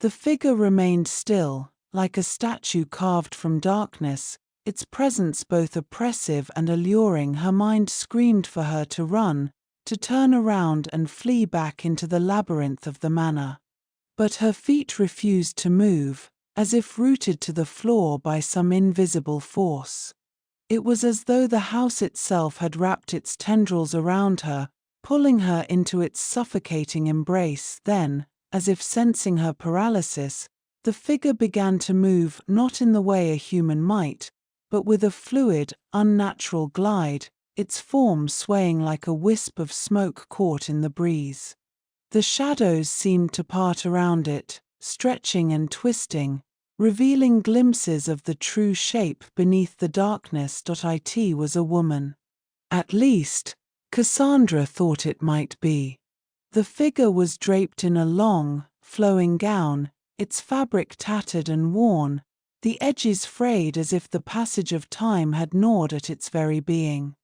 The figure remained still, like a statue carved from darkness, its presence both oppressive and alluring. Her mind screamed for her to run, to turn around and flee back into the labyrinth of the manor. But her feet refused to move, as if rooted to the floor by some invisible force. It was as though the house itself had wrapped its tendrils around her, pulling her into its suffocating embrace. Then, as if sensing her paralysis, the figure began to move, not in the way a human might, but with a fluid, unnatural glide, its form swaying like a wisp of smoke caught in the breeze. The shadows seemed to part around it, stretching and twisting, revealing glimpses of the true shape beneath the darkness. It was a woman. At least, Cassandra thought it might be. The figure was draped in a long, flowing gown, its fabric tattered and worn, the edges frayed as if the passage of time had gnawed at its very being.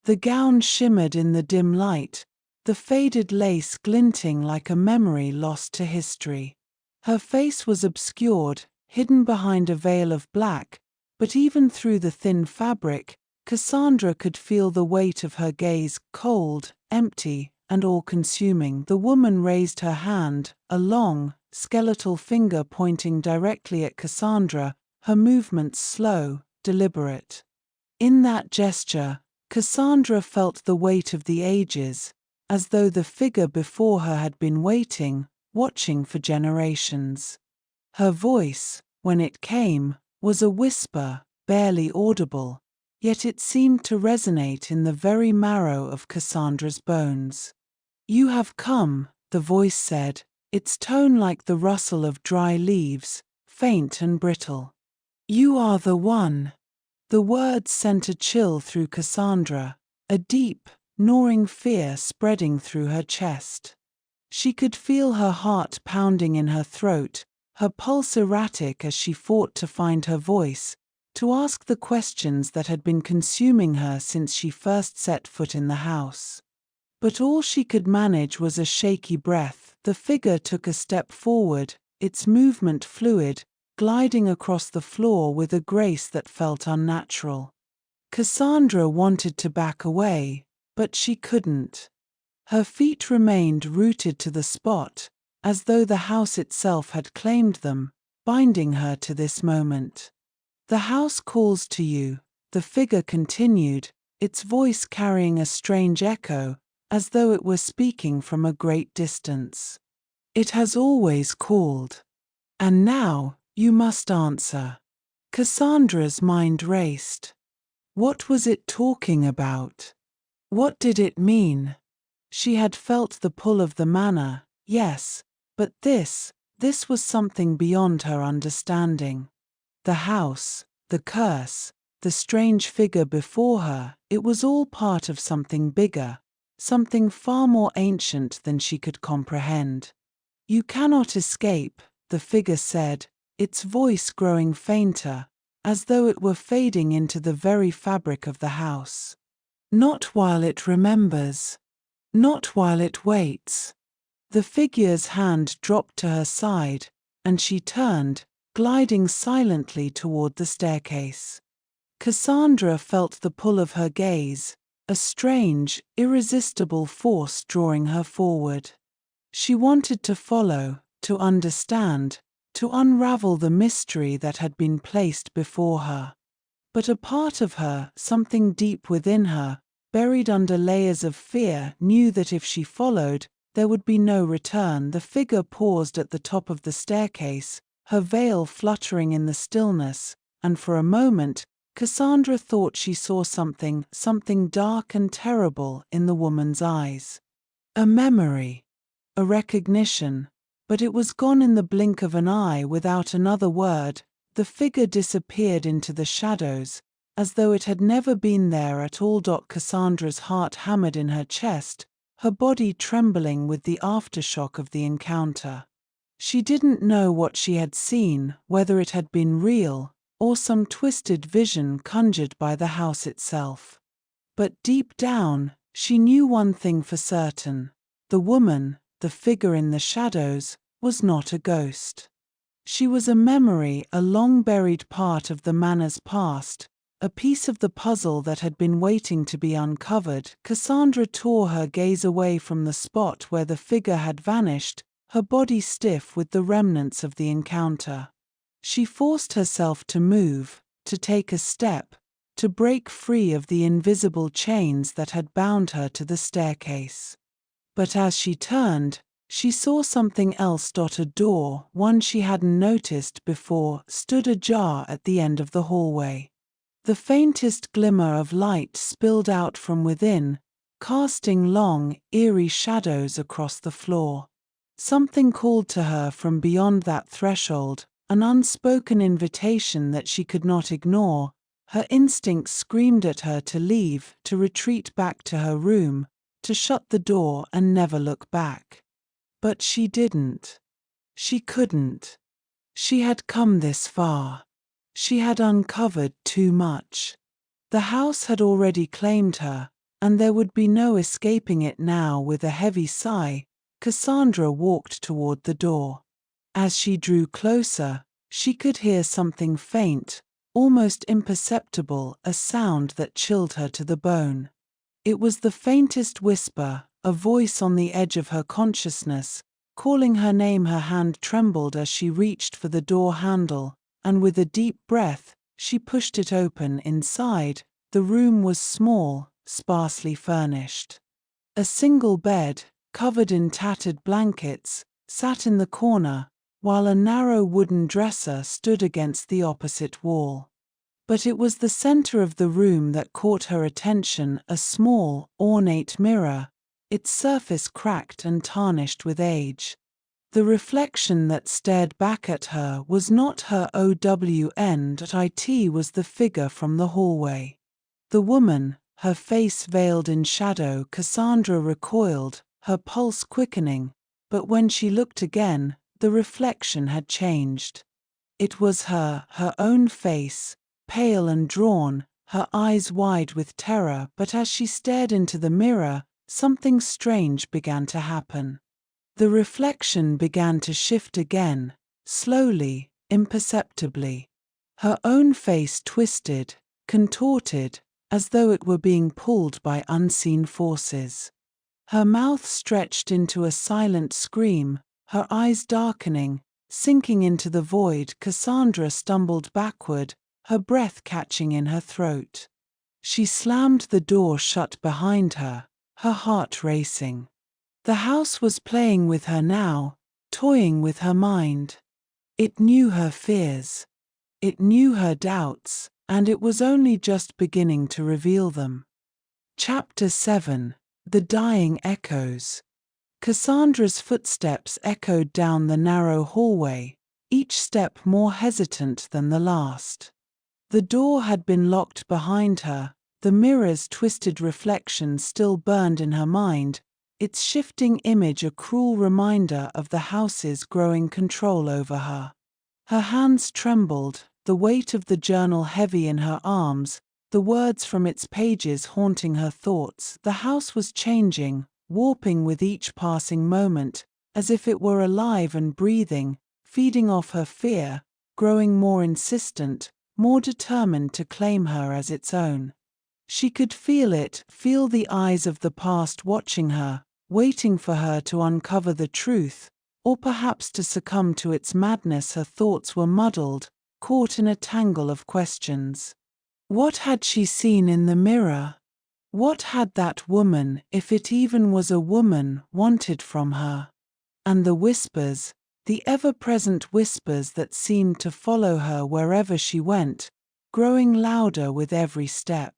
The gown shimmered in the dim light, the faded lace glinting like a memory lost to history. Her face was obscured, hidden behind a veil of black, but even through the thin fabric, Cassandra could feel the weight of her gaze, cold, empty, and all-consuming. The woman raised her hand, a long, skeletal finger pointing directly at Cassandra, her movements slow, deliberate. In that gesture, Cassandra felt the weight of the ages, as though the figure before her had been waiting, watching for generations. Her voice, when it came, was a whisper, barely audible, yet it seemed to resonate in the very marrow of Cassandra's bones. "You have come," the voice said, its tone like the rustle of dry leaves, faint and brittle. "You are the one." The words sent a chill through Cassandra, a deep, gnawing fear spreading through her chest. She could feel her heart pounding in her throat, her pulse erratic as she fought to find her voice, to ask the questions that had been consuming her since she first set foot in the house. But all she could manage was a shaky breath. The figure took a step forward, its movement fluid, gliding across the floor with a grace that felt unnatural. Cassandra wanted to back away, but she couldn't. Her feet remained rooted to the spot, as though the house itself had claimed them, binding her to this moment. "The house calls to you," the figure continued, its voice carrying a strange echo, as though it were speaking from a great distance. "It has always called. And now, you must answer." Cassandra's mind raced. What was it talking about? What did it mean? She had felt the pull of the manor, yes, but this was something beyond her understanding. The house, the curse, the strange figure before her, it was all part of something bigger, something far more ancient than she could comprehend. "You cannot escape," the figure said, its voice growing fainter, as though it were fading into the very fabric of the house. "Not while it remembers. Not while it waits." The figure's hand dropped to her side, and she turned, gliding silently toward the staircase. Cassandra felt the pull of her gaze, a strange, irresistible force drawing her forward. She wanted to follow, to understand, to unravel the mystery that had been placed before her. But a part of her, something deep within her, buried under layers of fear, knew that if she followed, there would be no return. The figure paused at the top of the staircase, her veil fluttering in the stillness, and for a moment, Cassandra thought she saw something dark and terrible in the woman's eyes. A memory, a recognition, but it was gone in the blink of an eye. Without another word, the figure disappeared into the shadows, as though it had never been there at all. Cassandra's heart hammered in her chest, her body trembling with the aftershock of the encounter. She didn't know what she had seen, whether it had been real, or some twisted vision conjured by the house itself. But deep down, she knew one thing for certain: the woman, the figure in the shadows, was not a ghost. She was a memory, a long-buried part of the manor's past, a piece of the puzzle that had been waiting to be uncovered. Cassandra tore her gaze away from the spot where the figure had vanished, her body stiff with the remnants of the encounter. She forced herself to move, to take a step, to break free of the invisible chains that had bound her to the staircase. But as she turned, she saw something else. A door, one she hadn't noticed before, stood ajar at the end of the hallway. The faintest glimmer of light spilled out from within, casting long, eerie shadows across the floor. Something called to her from beyond that threshold, an unspoken invitation that she could not ignore. Her instincts screamed at her to leave, to retreat back to her room, to shut the door and never look back. But she didn't. She couldn't. She had come this far. She had uncovered too much. The house had already claimed her, and there would be no escaping it now. With a heavy sigh, Cassandra walked toward the door. As she drew closer, she could hear something faint, almost imperceptible, a sound that chilled her to the bone. It was the faintest whisper, a voice on the edge of her consciousness, calling her name. Her hand trembled as she reached for the door handle, and with a deep breath, she pushed it open. Inside, the room was small, sparsely furnished. A single bed, covered in tattered blankets, sat in the corner, while a narrow wooden dresser stood against the opposite wall. But it was the center of the room that caught her attention, a small, ornate mirror, its surface cracked and tarnished with age. The reflection that stared back at her was not her own, was the figure from the hallway. The woman, her face veiled in shadow. Cassandra recoiled, her pulse quickening, but when she looked again, the reflection had changed. It was her own face, pale and drawn, her eyes wide with terror. But as she stared into the mirror, something strange began to happen. The reflection began to shift again, slowly, imperceptibly. Her own face twisted, contorted, as though it were being pulled by unseen forces. Her mouth stretched into a silent scream, her eyes darkening, sinking into the void. Cassandra stumbled backward, her breath catching in her throat. She slammed the door shut behind her, her heart racing. The house was playing with her now, toying with her mind. It knew her fears. It knew her doubts, and it was only just beginning to reveal them. Chapter 7: The Dying Echoes. Cassandra's footsteps echoed down the narrow hallway, each step more hesitant than the last. The door had been locked behind her, the mirror's twisted reflection still burned in her mind, its shifting image a cruel reminder of the house's growing control over her. Her hands trembled, the weight of the journal heavy in her arms, the words from its pages haunting her thoughts. The house was changing, warping with each passing moment, as if it were alive and breathing, feeding off her fear, growing more insistent, more determined to claim her as its own. She could feel it, feel the eyes of the past watching her, waiting for her to uncover the truth, or perhaps to succumb to its madness. Her thoughts were muddled, caught in a tangle of questions. What had she seen in the mirror? What had that woman, if it even was a woman, wanted from her? And the whispers, the ever-present whispers that seemed to follow her wherever she went, growing louder with every step.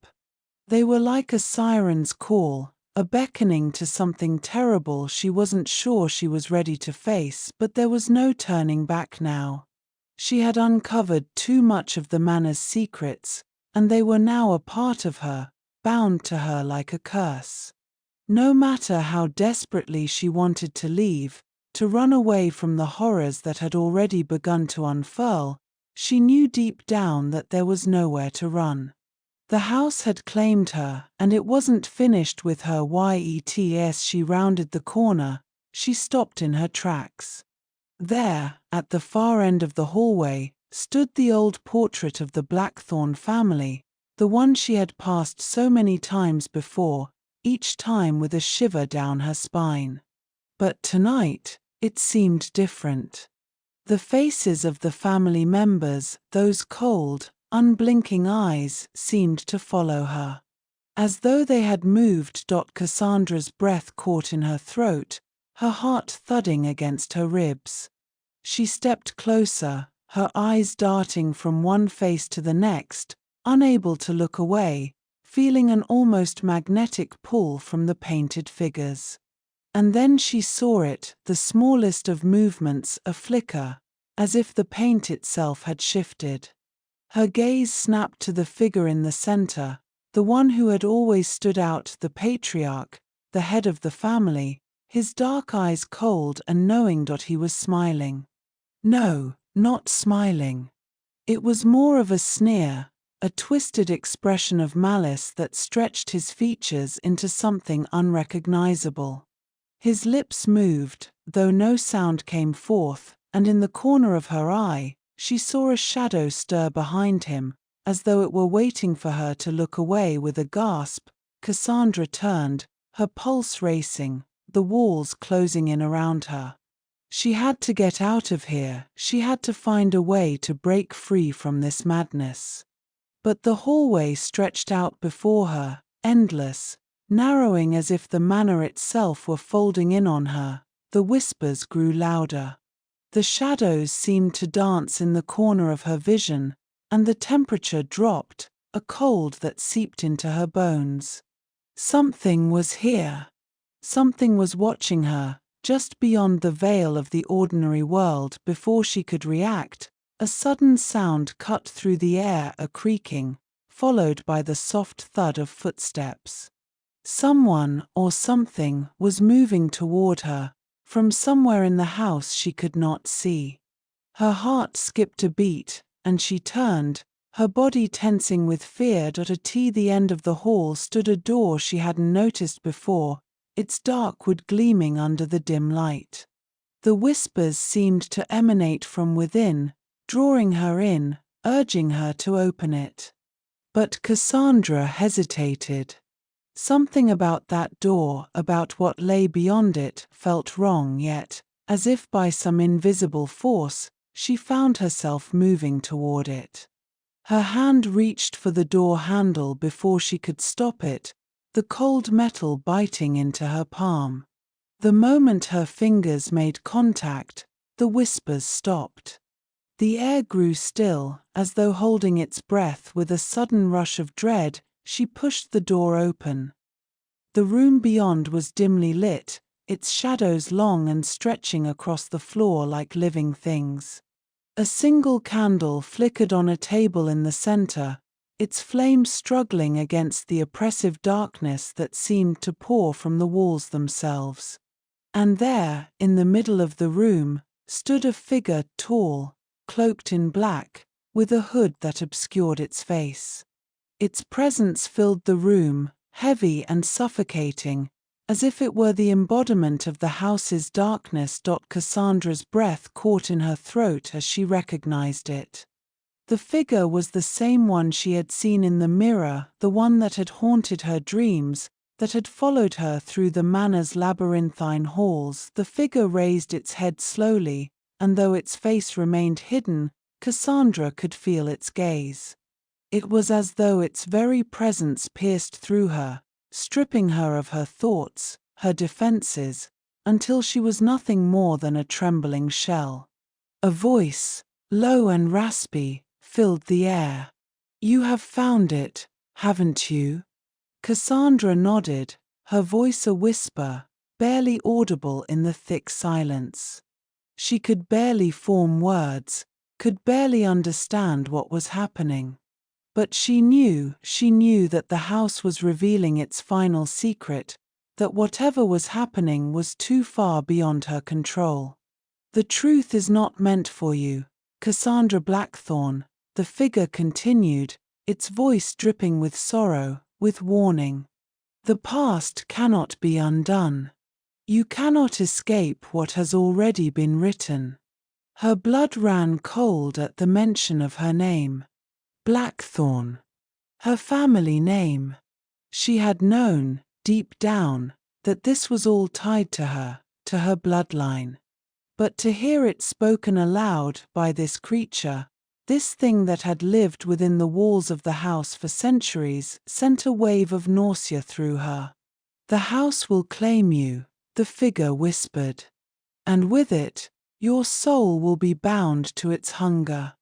They were like a siren's call, a beckoning to something terrible she wasn't sure she was ready to face, but there was no turning back now. She had uncovered too much of the manor's secrets, and they were now a part of her, bound to her like a curse. No matter how desperately she wanted to leave, to run away from the horrors that had already begun to unfurl, she knew deep down that there was nowhere to run. The house had claimed her, and it wasn't finished with her yet. As she rounded the corner, she stopped in her tracks. There, at the far end of the hallway, stood the old portrait of the Blackthorn family, the one she had passed so many times before, each time with a shiver down her spine. But tonight, it seemed different. The faces of the family members, those cold, unblinking eyes, seemed to follow her. As though they had moved. Cassandra's breath caught in her throat, her heart thudding against her ribs. She stepped closer, her eyes darting from one face to the next, unable to look away, feeling an almost magnetic pull from the painted figures. And then she saw it, the smallest of movements, a flicker, as if the paint itself had shifted. Her gaze snapped to the figure in the center, the one who had always stood out, the patriarch, the head of the family, his dark eyes cold and knowing. He was smiling. No, not smiling. It was more of a sneer, a twisted expression of malice that stretched his features into something unrecognizable. His lips moved, though no sound came forth, and in the corner of her eye, she saw a shadow stir behind him, as though it were waiting for her to look away. With a gasp, Cassandra turned, her pulse racing, the walls closing in around her. She had to get out of here, she had to find a way to break free from this madness. But the hallway stretched out before her, endless, narrowing as if the manor itself were folding in on her. The whispers grew louder. The shadows seemed to dance in the corner of her vision, and the temperature dropped, a cold that seeped into her bones. Something was here. Something was watching her, just beyond the veil of the ordinary world. Before she could react, a sudden sound cut through the air, a creaking, followed by the soft thud of footsteps. Someone, or something, was moving toward her, from somewhere in the house she could not see. Her heart skipped a beat, and she turned, her body tensing with fear. At the end of the hall stood a door she hadn't noticed before, its dark wood gleaming under the dim light. The whispers seemed to emanate from within, drawing her in, urging her to open it. But Cassandra hesitated. Something about that door, about what lay beyond it, felt wrong, yet, as if by some invisible force, she found herself moving toward it. Her hand reached for the door handle before she could stop it, the cold metal biting into her palm. The moment her fingers made contact, the whispers stopped. The air grew still, as though holding its breath. With a sudden rush of dread, she pushed the door open. The room beyond was dimly lit, its shadows long and stretching across the floor like living things. A single candle flickered on a table in the center, its flame struggling against the oppressive darkness that seemed to pour from the walls themselves. And there, in the middle of the room, stood a figure, tall, cloaked in black, with a hood that obscured its face. Its presence filled the room, heavy and suffocating, as if it were the embodiment of the house's darkness. Cassandra's breath caught in her throat as she recognized it. The figure was the same one she had seen in the mirror, the one that had haunted her dreams, that had followed her through the manor's labyrinthine halls. The figure raised its head slowly, and though its face remained hidden, Cassandra could feel its gaze. It was as though its very presence pierced through her, stripping her of her thoughts, her defenses, until she was nothing more than a trembling shell. A voice, low and raspy, filled the air. "You have found it, haven't you?" Cassandra nodded, her voice a whisper, barely audible in the thick silence. She could barely form words, could barely understand what was happening. But she knew that the house was revealing its final secret, that whatever was happening was too far beyond her control. "The truth is not meant for you, Cassandra Blackthorn," the figure continued, its voice dripping with sorrow, with warning. "The past cannot be undone. You cannot escape what has already been written." Her blood ran cold at the mention of her name. Blackthorn. Her family name. She had known, deep down, that this was all tied to her bloodline. But to hear it spoken aloud by this creature, this thing that had lived within the walls of the house for centuries, sent a wave of nausea through her. "The house will claim you," the figure whispered. "And with it, your soul will be bound to its hunger.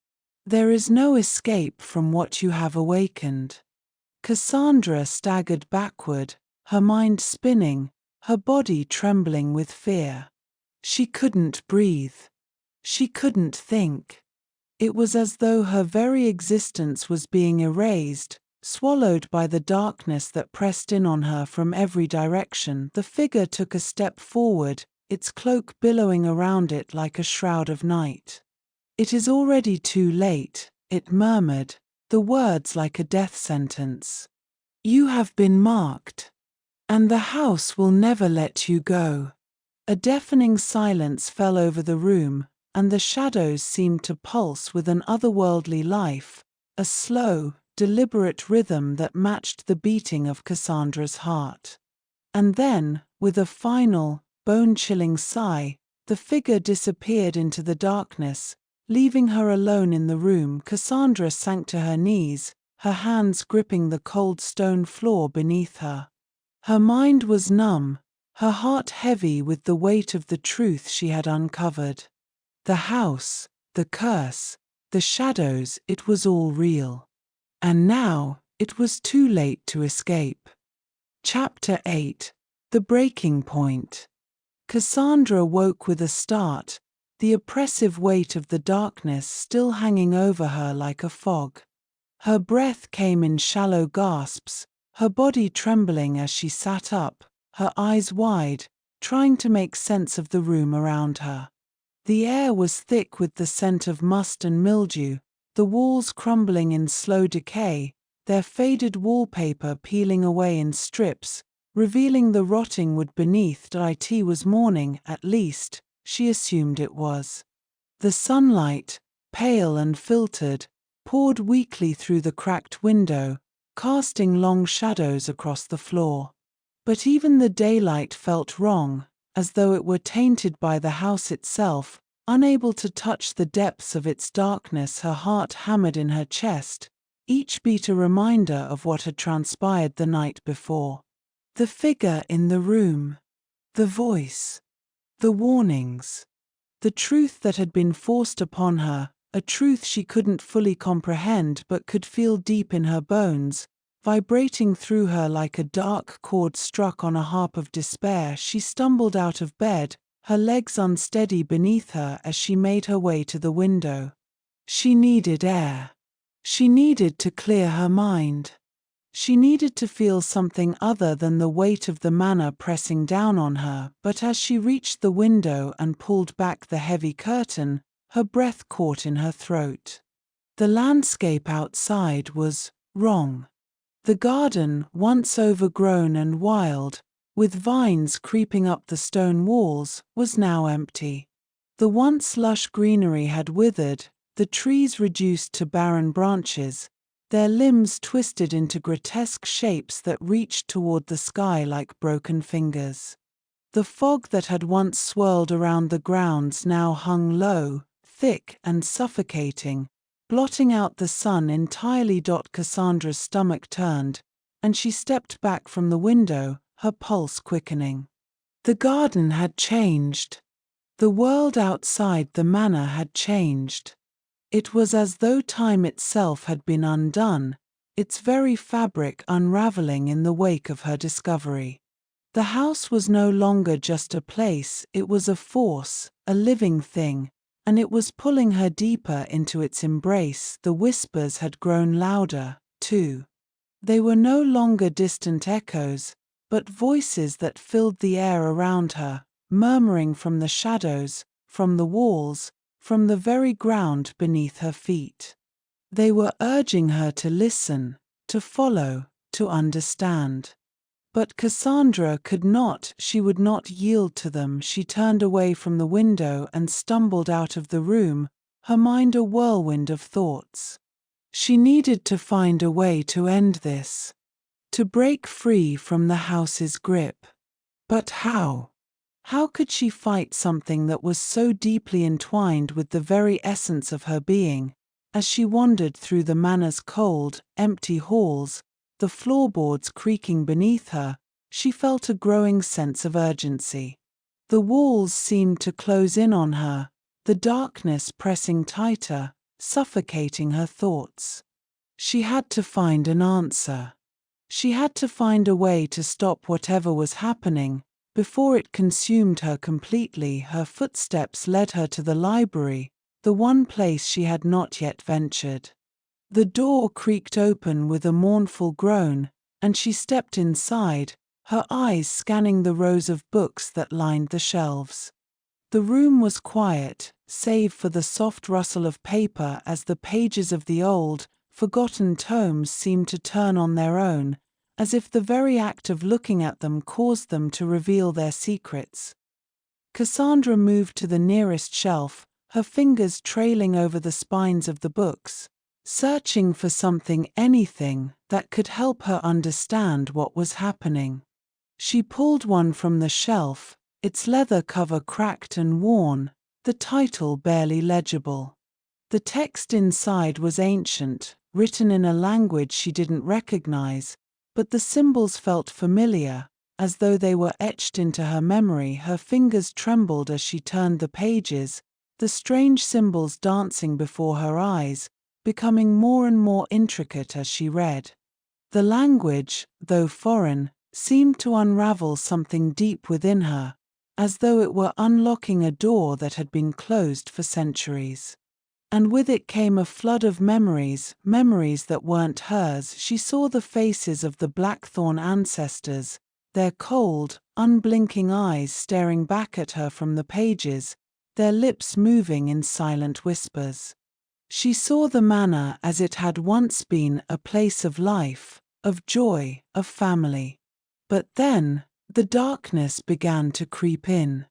There is no escape from what you have awakened." Cassandra staggered backward, her mind spinning, her body trembling with fear. She couldn't breathe. She couldn't think. It was as though her very existence was being erased, swallowed by the darkness that pressed in on her from every direction. The figure took a step forward, its cloak billowing around it like a shroud of night. "It is already too late," it murmured, the words like a death sentence. "You have been marked. And the house will never let you go." A deafening silence fell over the room, and the shadows seemed to pulse with an otherworldly life, a slow, deliberate rhythm that matched the beating of Cassandra's heart. And then, with a final, bone-chilling sigh, the figure disappeared into the darkness, leaving her alone in the room. Cassandra sank to her knees, her hands gripping the cold stone floor beneath her. Her mind was numb, her heart heavy with the weight of the truth she had uncovered. The house, the curse, the shadows, it was all real. And now, it was too late to escape. Chapter 8: The Breaking Point. Cassandra woke with a start, the oppressive weight of the darkness still hanging over her like a fog. Her breath came in shallow gasps, her body trembling as she sat up, her eyes wide, trying to make sense of the room around her. The air was thick with the scent of must and mildew, the walls crumbling in slow decay, their faded wallpaper peeling away in strips, revealing the rotting wood beneath. It was morning, at least, she assumed it was. The sunlight, pale and filtered, poured weakly through the cracked window, casting long shadows across the floor. But even the daylight felt wrong, as though it were tainted by the house itself. Unable to touch the depths of its darkness, her heart hammered in her chest, each beat a reminder of what had transpired the night before. The figure in the room, the voice, the warnings, the truth that had been forced upon her, a truth she couldn't fully comprehend but could feel deep in her bones, vibrating through her like a dark chord struck on a harp of despair. She stumbled out of bed, her legs unsteady beneath her as she made her way to the window. She needed air. She needed to clear her mind. She needed to feel something other than the weight of the manor pressing down on her. But as she reached the window and pulled back the heavy curtain, her breath caught in her throat. The landscape outside was wrong. The garden, once overgrown and wild, with vines creeping up the stone walls, was now empty. The once lush greenery had withered, the trees reduced to barren branches, their limbs twisted into grotesque shapes that reached toward the sky like broken fingers. The fog that had once swirled around the grounds now hung low, thick and suffocating, blotting out the sun entirely. Cassandra's stomach turned, and she stepped back from the window, her pulse quickening. The garden had changed. The world outside the manor had changed. It was as though time itself had been undone, its very fabric unraveling in the wake of her discovery. The house was no longer just a place, it was a force, a living thing, and it was pulling her deeper into its embrace. The whispers had grown louder, too. They were no longer distant echoes, but voices that filled the air around her, murmuring from the shadows, from the walls, from the very ground beneath her feet. They were urging her to listen, to follow, to understand. But Cassandra could not, she would not yield to them. She turned away from the window and stumbled out of the room, her mind a whirlwind of thoughts. She needed to find a way to end this, to break free from the house's grip. But how? How could she fight something that was so deeply entwined with the very essence of her being? As she wandered through the manor's cold, empty halls, the floorboards creaking beneath her, she felt a growing sense of urgency. The walls seemed to close in on her, the darkness pressing tighter, suffocating her thoughts. She had to find an answer. She had to find a way to stop whatever was happening, before it consumed her completely. Her footsteps led her to the library, the one place she had not yet ventured. The door creaked open with a mournful groan, and she stepped inside, her eyes scanning the rows of books that lined the shelves. The room was quiet, save for the soft rustle of paper as the pages of the old, forgotten tomes seemed to turn on their own, as if the very act of looking at them caused them to reveal their secrets. Cassandra moved to the nearest shelf, her fingers trailing over the spines of the books, searching for something, anything, that could help her understand what was happening. She pulled one from the shelf, its leather cover cracked and worn, the title barely legible. The text inside was ancient, written in a language she didn't recognize, but the symbols felt familiar, as though they were etched into her memory. Her fingers trembled as she turned the pages, the strange symbols dancing before her eyes, becoming more and more intricate as she read. The language, though foreign, seemed to unravel something deep within her, as though it were unlocking a door that had been closed for centuries. And with it came a flood of memories, memories that weren't hers. She saw the faces of the Blackthorn ancestors, their cold, unblinking eyes staring back at her from the pages, their lips moving in silent whispers. She saw the manor as it had once been, a place of life, of joy, of family. But then, the darkness began to creep in.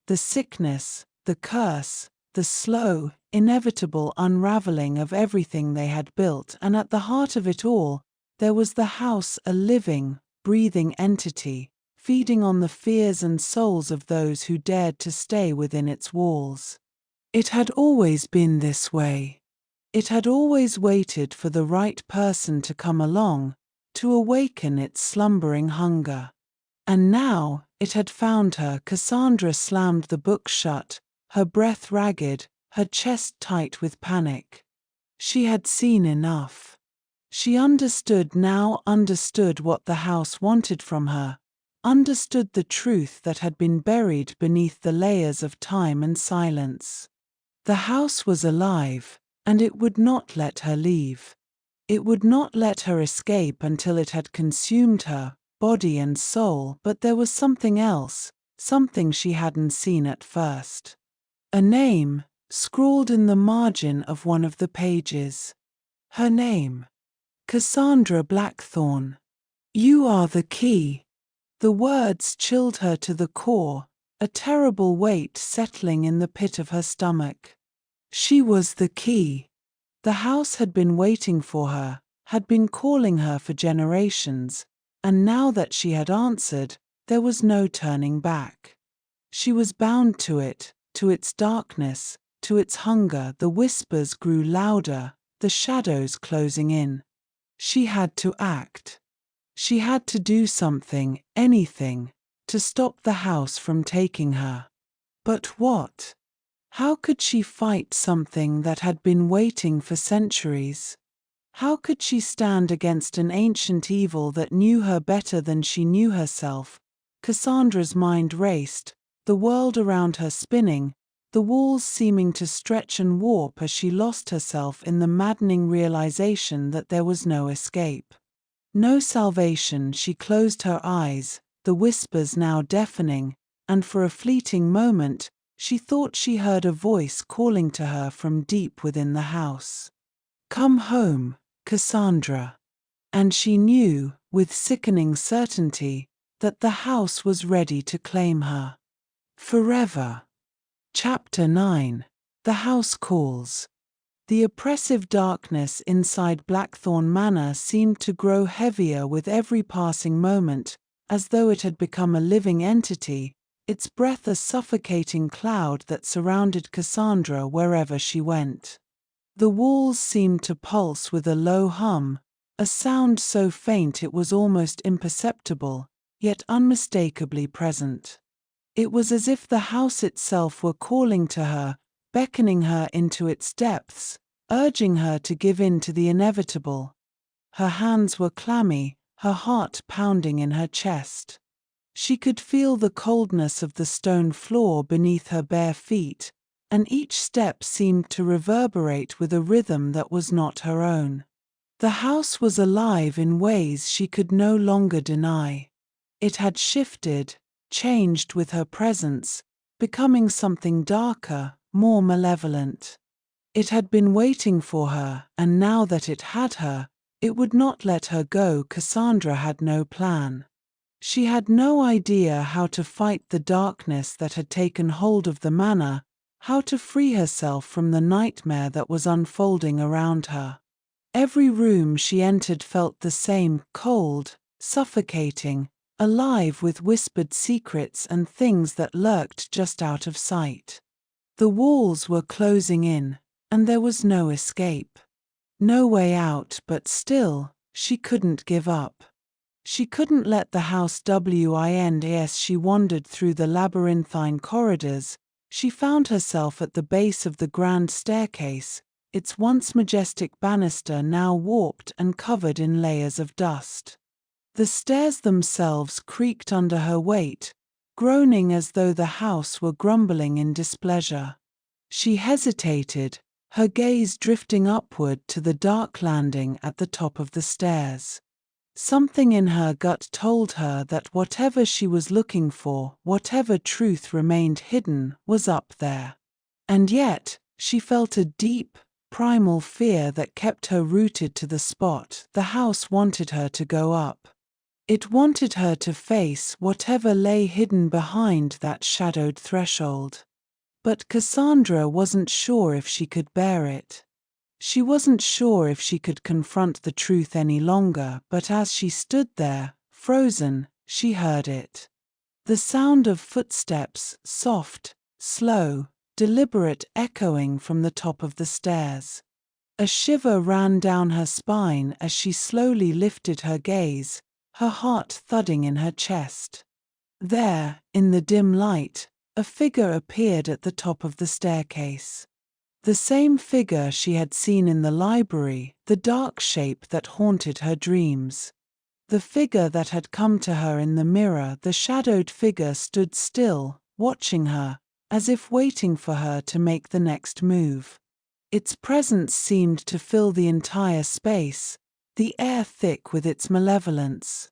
The sickness, the curse, the slow, inevitable unraveling of everything they had built, and at the heart of it all, there was the house, a living, breathing entity, feeding on the fears and souls of those who dared to stay within its walls. It had always been this way. It had always waited for the right person to come along, to awaken its slumbering hunger. And now, it had found her. Cassandra slammed the book shut, her breath ragged, her chest tight with panic. She had seen enough. She understood now, understood what the house wanted from her, understood the truth that had been buried beneath the layers of time and silence. The house was alive, and it would not let her leave. It would not let her escape until it had consumed her, body and soul. But there was something else, something she hadn't seen at first. A name, scrawled in the margin of one of the pages. Her name. Cassandra Blackthorn. You are the key. The words chilled her to the core, a terrible weight settling in the pit of her stomach. She was the key. The house had been waiting for her, had been calling her for generations, and now that she had answered, there was no turning back. She was bound to it, to its darkness, to its hunger. The whispers grew louder, the shadows closing in. She had to act. She had to do something, anything, to stop the house from taking her. But what? How could she fight something that had been waiting for centuries? How could she stand against an ancient evil that knew her better than she knew herself? Cassandra's mind raced, the world around her spinning, the walls seeming to stretch and warp as she lost herself in the maddening realization that there was no escape. No salvation. She closed her eyes, the whispers now deafening, and for a fleeting moment, she thought she heard a voice calling to her from deep within the house. Come home, Cassandra. And she knew, with sickening certainty, that the house was ready to claim her. Forever. Chapter 9. The House Calls. The oppressive darkness inside Blackthorn Manor seemed to grow heavier with every passing moment, as though it had become a living entity, its breath a suffocating cloud that surrounded Cassandra wherever she went. The walls seemed to pulse with a low hum, a sound so faint it was almost imperceptible, yet unmistakably present. It was as if the house itself were calling to her, beckoning her into its depths, urging her to give in to the inevitable. Her hands were clammy, her heart pounding in her chest. She could feel the coldness of the stone floor beneath her bare feet, and each step seemed to reverberate with a rhythm that was not her own. The house was alive in ways she could no longer deny. It had shifted, changed with her presence, becoming something darker, more malevolent. It had been waiting for her, and now that it had her, it would not let her go. Cassandra had no plan. She had no idea how to fight the darkness that had taken hold of the manor, how to free herself from the nightmare that was unfolding around her. Every room she entered felt the same, cold, suffocating, alive with whispered secrets and things that lurked just out of sight. The walls were closing in, and there was no escape. No way out, but still, she couldn't give up. She couldn't let the house wind. As she wandered through the labyrinthine corridors, she found herself at the base of the grand staircase, its once majestic banister now warped and covered in layers of dust. The stairs themselves creaked under her weight, groaning as though the house were grumbling in displeasure. She hesitated, her gaze drifting upward to the dark landing at the top of the stairs. Something in her gut told her that whatever she was looking for, whatever truth remained hidden, was up there. And yet, she felt a deep, primal fear that kept her rooted to the spot. The house wanted her to go up. It wanted her to face whatever lay hidden behind that shadowed threshold. But Cassandra wasn't sure if she could bear it. She wasn't sure if she could confront the truth any longer, but as she stood there, frozen, she heard it. The sound of footsteps, soft, slow, deliberate, echoing from the top of the stairs. A shiver ran down her spine as she slowly lifted her gaze, her heart thudding in her chest. There, in the dim light, a figure appeared at the top of the staircase. The same figure she had seen in the library, the dark shape that haunted her dreams. The figure that had come to her in the mirror, the shadowed figure stood still, watching her, as if waiting for her to make the next move. Its presence seemed to fill the entire space, the air thick with its malevolence.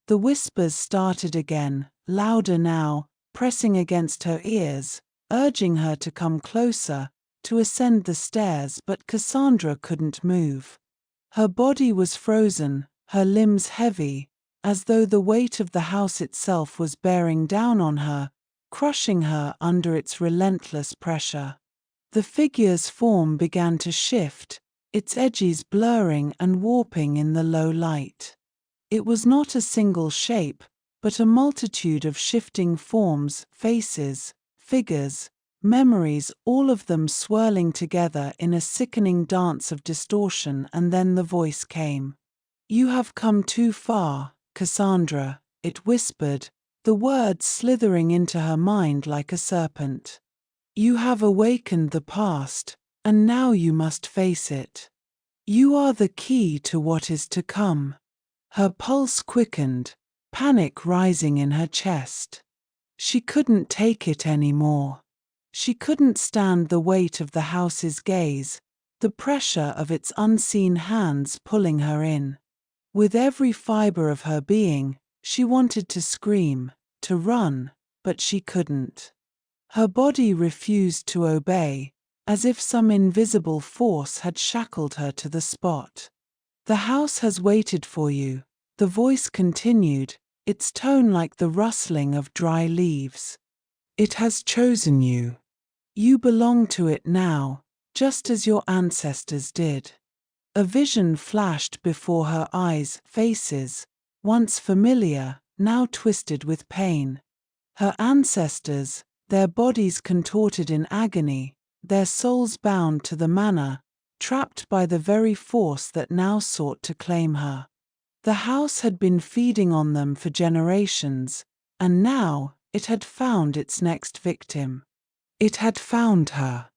The whispers started again, louder now, pressing against her ears, urging her to come closer, to ascend the stairs, but Cassandra couldn't move. Her body was frozen, her limbs heavy, as though the weight of the house itself was bearing down on her, crushing her under its relentless pressure. The figure's form began to shift, its edges blurring and warping in the low light. It was not a single shape, but a multitude of shifting forms, faces, figures, memories, all of them swirling together in a sickening dance of distortion. And then the voice came. "You have come too far, Cassandra," it whispered, the words slithering into her mind like a serpent. "You have awakened the past, and now you must face it. You are the key to what is to come." Her pulse quickened, panic rising in her chest. She couldn't take it anymore. She couldn't stand the weight of the house's gaze, the pressure of its unseen hands pulling her in. With every fiber of her being, she wanted to scream, to run, but she couldn't. Her body refused to obey, as if some invisible force had shackled her to the spot. "The house has waited for you," the voice continued, its tone like the rustling of dry leaves. "It has chosen you. You belong to it now, just as your ancestors did." A vision flashed before her eyes, faces, once familiar, now twisted with pain. Her ancestors, their bodies contorted in agony, their souls bound to the manor, trapped by the very force that now sought to claim her. The house had been feeding on them for generations, and now it had found its next victim. It had found her.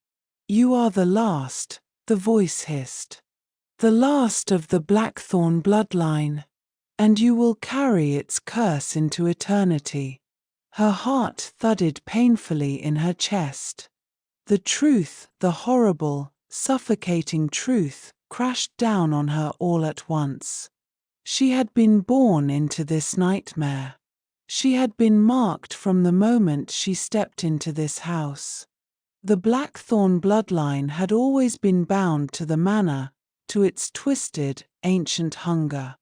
"You are the last," the voice hissed. "The last of the Blackthorn bloodline, and you will carry its curse into eternity." Her heart thudded painfully in her chest. The truth, the horrible, suffocating truth, crashed down on her all at once. She had been born into this nightmare. She had been marked from the moment she stepped into this house. The Blackthorn bloodline had always been bound to the manor, to its twisted, ancient hunger.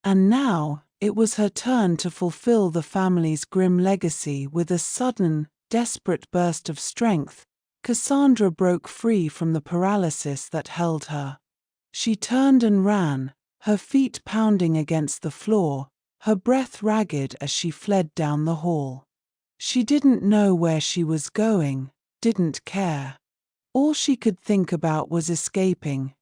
And now, it was her turn to fulfill the family's grim legacy. With a sudden, desperate burst of strength, Cassandra broke free from the paralysis that held her. She turned and ran, her feet pounding against the floor, her breath ragged as she fled down the hall. She didn't know where she was going, didn't care. All she could think about was escaping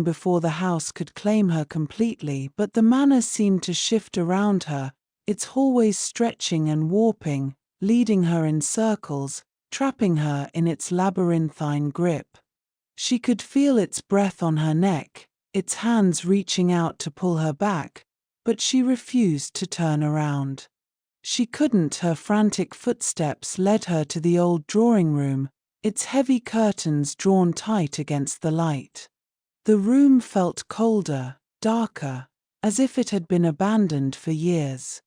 before the house could claim her completely. But the manor seemed to shift around her, its hallways stretching and warping, leading her in circles, trapping her in its labyrinthine grip. She could feel its breath on her neck, its hands reaching out to pull her back, but she refused to turn around. She couldn't. Her frantic footsteps led her to the old drawing room, its heavy curtains drawn tight against the light. The room felt colder, darker, as if it had been abandoned for years.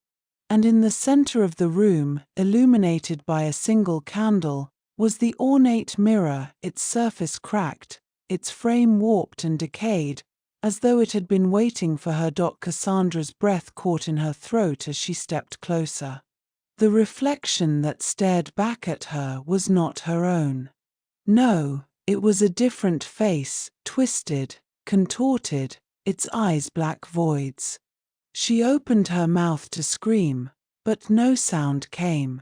And in the center of the room, illuminated by a single candle, was the ornate mirror, its surface cracked, its frame warped and decayed, as though it had been waiting for her. Cassandra's breath caught in her throat as she stepped closer. The reflection that stared back at her was not her own. No, it was a different face, twisted, contorted, its eyes black voids. She opened her mouth to scream, but no sound came.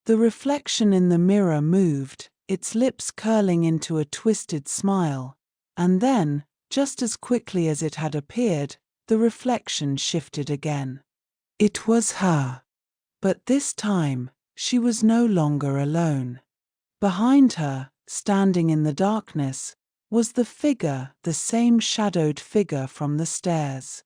The reflection in the mirror moved, its lips curling into a twisted smile, and then, just as quickly as it had appeared, the reflection shifted again. It was her. But this time, she was no longer alone. Behind her, standing in the darkness, was the figure, the same shadowed figure from the stairs.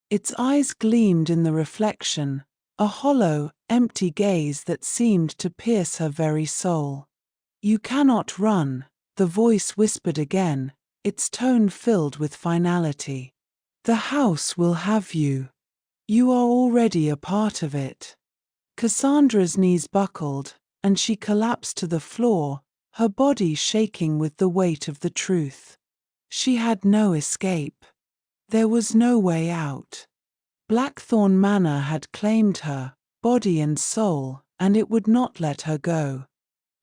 Its eyes gleamed in the reflection, a hollow, empty gaze that seemed to pierce her very soul. "You cannot run," the voice whispered again, its tone filled with finality. "The house will have you. You are already a part of it." Cassandra's knees buckled, and she collapsed to the floor, her body shaking with the weight of the truth. She had no escape. There was no way out. Blackthorn Manor had claimed her, body and soul, and it would not let her go.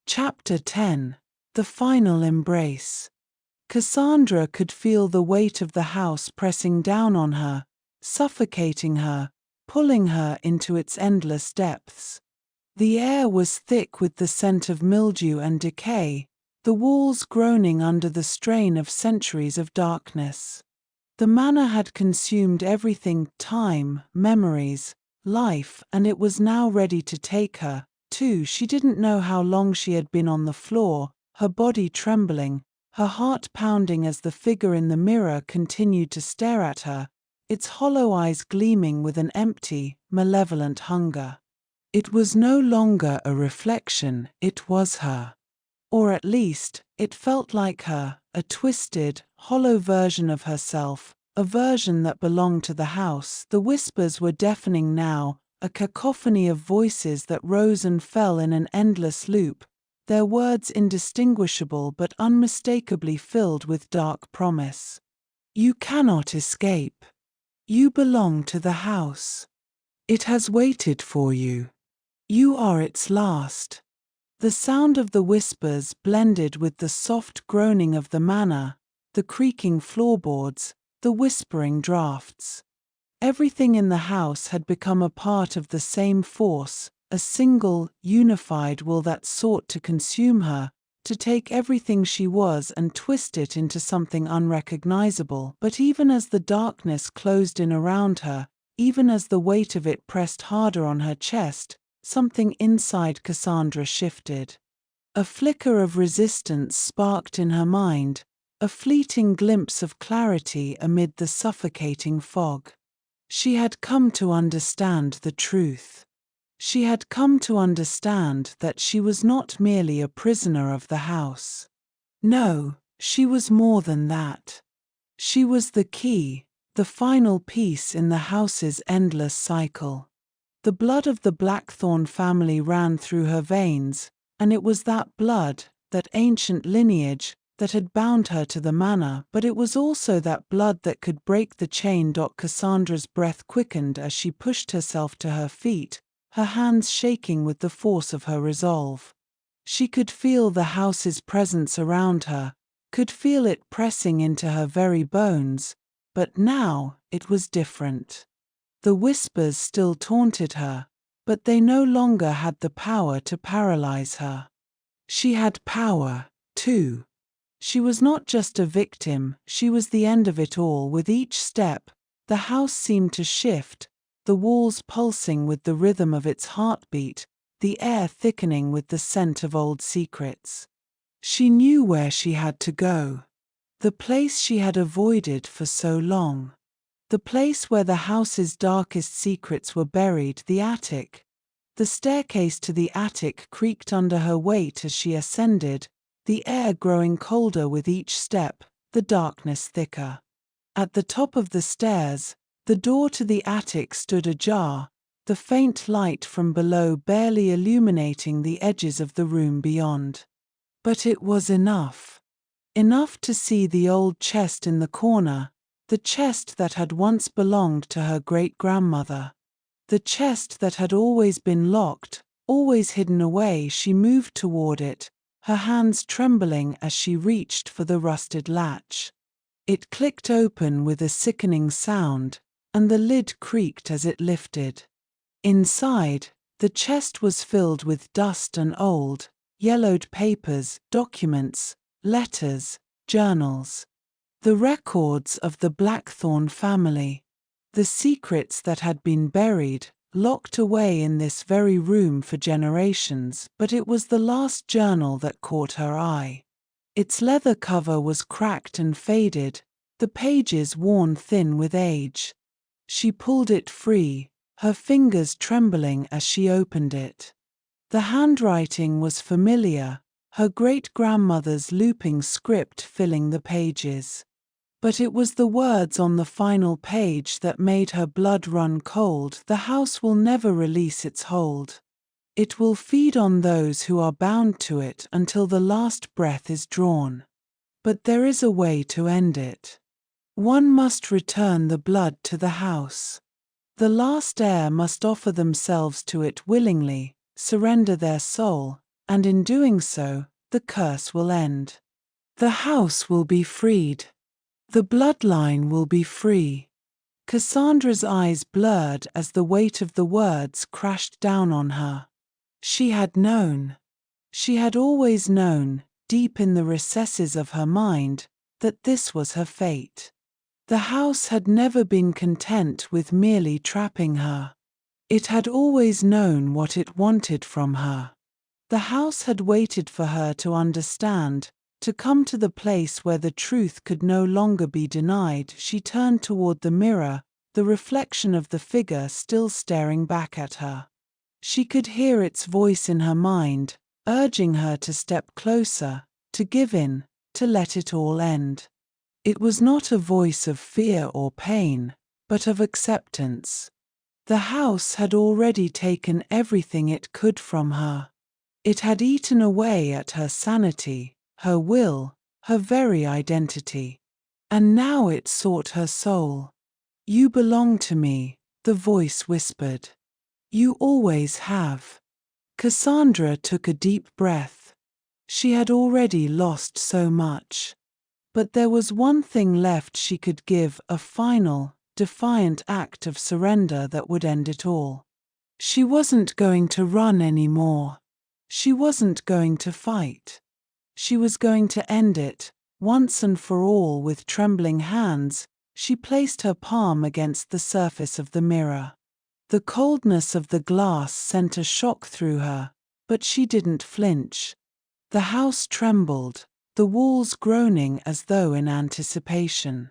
Chapter 10: The Final Embrace. Cassandra could feel the weight of the house pressing down on her, suffocating her, pulling her into its endless depths. The air was thick with the scent of mildew and decay, the walls groaning under the strain of centuries of darkness. The manor had consumed everything: time, memories, life, and it was now ready to take her, too. She didn't know how long she had been on the floor, her body trembling, her heart pounding as the figure in the mirror continued to stare at her, its hollow eyes gleaming with an empty, malevolent hunger. It was no longer a reflection, it was her. Or at least, it felt like her, a twisted, hollow version of herself, a version that belonged to the house. The whispers were deafening now, a cacophony of voices that rose and fell in an endless loop, their words indistinguishable but unmistakably filled with dark promise. "You cannot escape. You belong to the house. It has waited for you. You are its last." The sound of the whispers blended with the soft groaning of the manor, the creaking floorboards, the whispering drafts. Everything in the house had become a part of the same force, a single, unified will that sought to consume her, to take everything she was and twist it into something unrecognizable. But even as the darkness closed in around her, even as the weight of it pressed harder on her chest, something inside Cassandra shifted. A flicker of resistance sparked in her mind, a fleeting glimpse of clarity amid the suffocating fog. She had come to understand the truth. She had come to understand that she was not merely a prisoner of the house. No, she was more than that. She was the key, the final piece in the house's endless cycle. The blood of the Blackthorn family ran through her veins, and it was that blood, that ancient lineage, that had bound her to the manor, but it was also that blood that could break the chain. Cassandra's breath quickened as she pushed herself to her feet, her hands shaking with the force of her resolve. She could feel the house's presence around her, could feel it pressing into her very bones, but now it was different. The whispers still taunted her, but they no longer had the power to paralyze her. She had power, too. She was not just a victim, she was the end of it all. With each step, the house seemed to shift, the walls pulsing with the rhythm of its heartbeat, the air thickening with the scent of old secrets. She knew where she had to go. The place she had avoided for so long. The place where the house's darkest secrets were buried, the attic. The staircase to the attic creaked under her weight as she ascended, the air growing colder with each step, the darkness thicker. At the top of the stairs, the door to the attic stood ajar, the faint light from below barely illuminating the edges of the room beyond. But it was enough. Enough to see the old chest in the corner, the chest that had once belonged to her great-grandmother. The chest that had always been locked, always hidden away. She moved toward it, her hands trembling as she reached for the rusted latch. It clicked open with a sickening sound, and the lid creaked as it lifted. Inside, the chest was filled with dust and old, yellowed papers, documents, letters, journals. The records of the Blackthorn family. The secrets that had been buried, locked away in this very room for generations, but it was the last journal that caught her eye. Its leather cover was cracked and faded, the pages worn thin with age. She pulled it free, her fingers trembling as she opened it. The handwriting was familiar, her great-grandmother's looping script filling the pages. But it was the words on the final page that made her blood run cold. The house will never release its hold. It will feed on those who are bound to it until the last breath is drawn. But there is a way to end it. One must return the blood to the house. The last heir must offer themselves to it willingly, surrender their soul, and in doing so, the curse will end. The house will be freed. The bloodline will be free. Cassandra's eyes blurred as the weight of the words crashed down on her. She had known. She had always known, deep in the recesses of her mind, that this was her fate. The house had never been content with merely trapping her. It had always known what it wanted from her. The house had waited for her to understand, to come to the place where the truth could no longer be denied. She turned toward the mirror, the reflection of the figure still staring back at her. She could hear its voice in her mind, urging her to step closer, to give in, to let it all end. It was not a voice of fear or pain, but of acceptance. The house had already taken everything it could from her. It had eaten away at her sanity, her will, her very identity. And now it sought her soul. "You belong to me," the voice whispered. "You always have." Cassandra took a deep breath. She had already lost so much. But there was one thing left she could give, a final, defiant act of surrender that would end it all. She wasn't going to run anymore. She wasn't going to fight. She was going to end it, once and for all. With trembling hands, she placed her palm against the surface of the mirror. The coldness of the glass sent a shock through her, but she didn't flinch. The house trembled, the walls groaning as though in anticipation.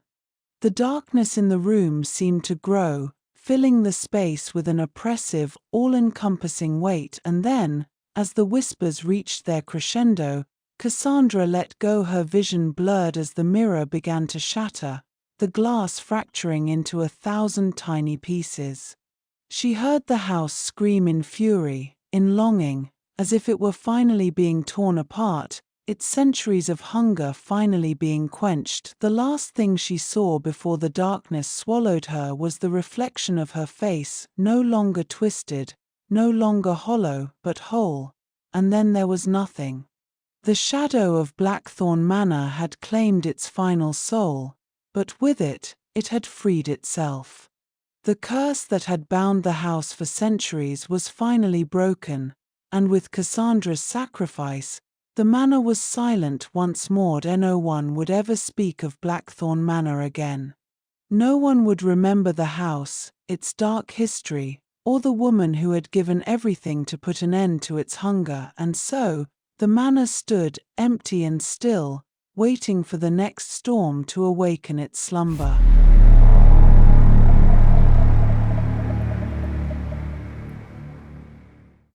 The darkness in the room seemed to grow, filling the space with an oppressive, all-encompassing weight, and then, as the whispers reached their crescendo, Cassandra let go. Her vision blurred as the mirror began to shatter, the glass fracturing into 1,000 tiny pieces. She heard the house scream in fury, in longing, as if it were finally being torn apart, its centuries of hunger finally being quenched. The last thing she saw before the darkness swallowed her was the reflection of her face, no longer twisted, no longer hollow, but whole. And then there was nothing. The shadow of Blackthorn Manor had claimed its final soul, but with it, it had freed itself. The curse that had bound the house for centuries was finally broken, and with Cassandra's sacrifice, the manor was silent once more. No one would ever speak of Blackthorn Manor again. No one would remember the house, its dark history, or the woman who had given everything to put an end to its hunger. And so, the manor stood, empty and still, waiting for the next storm to awaken its slumber.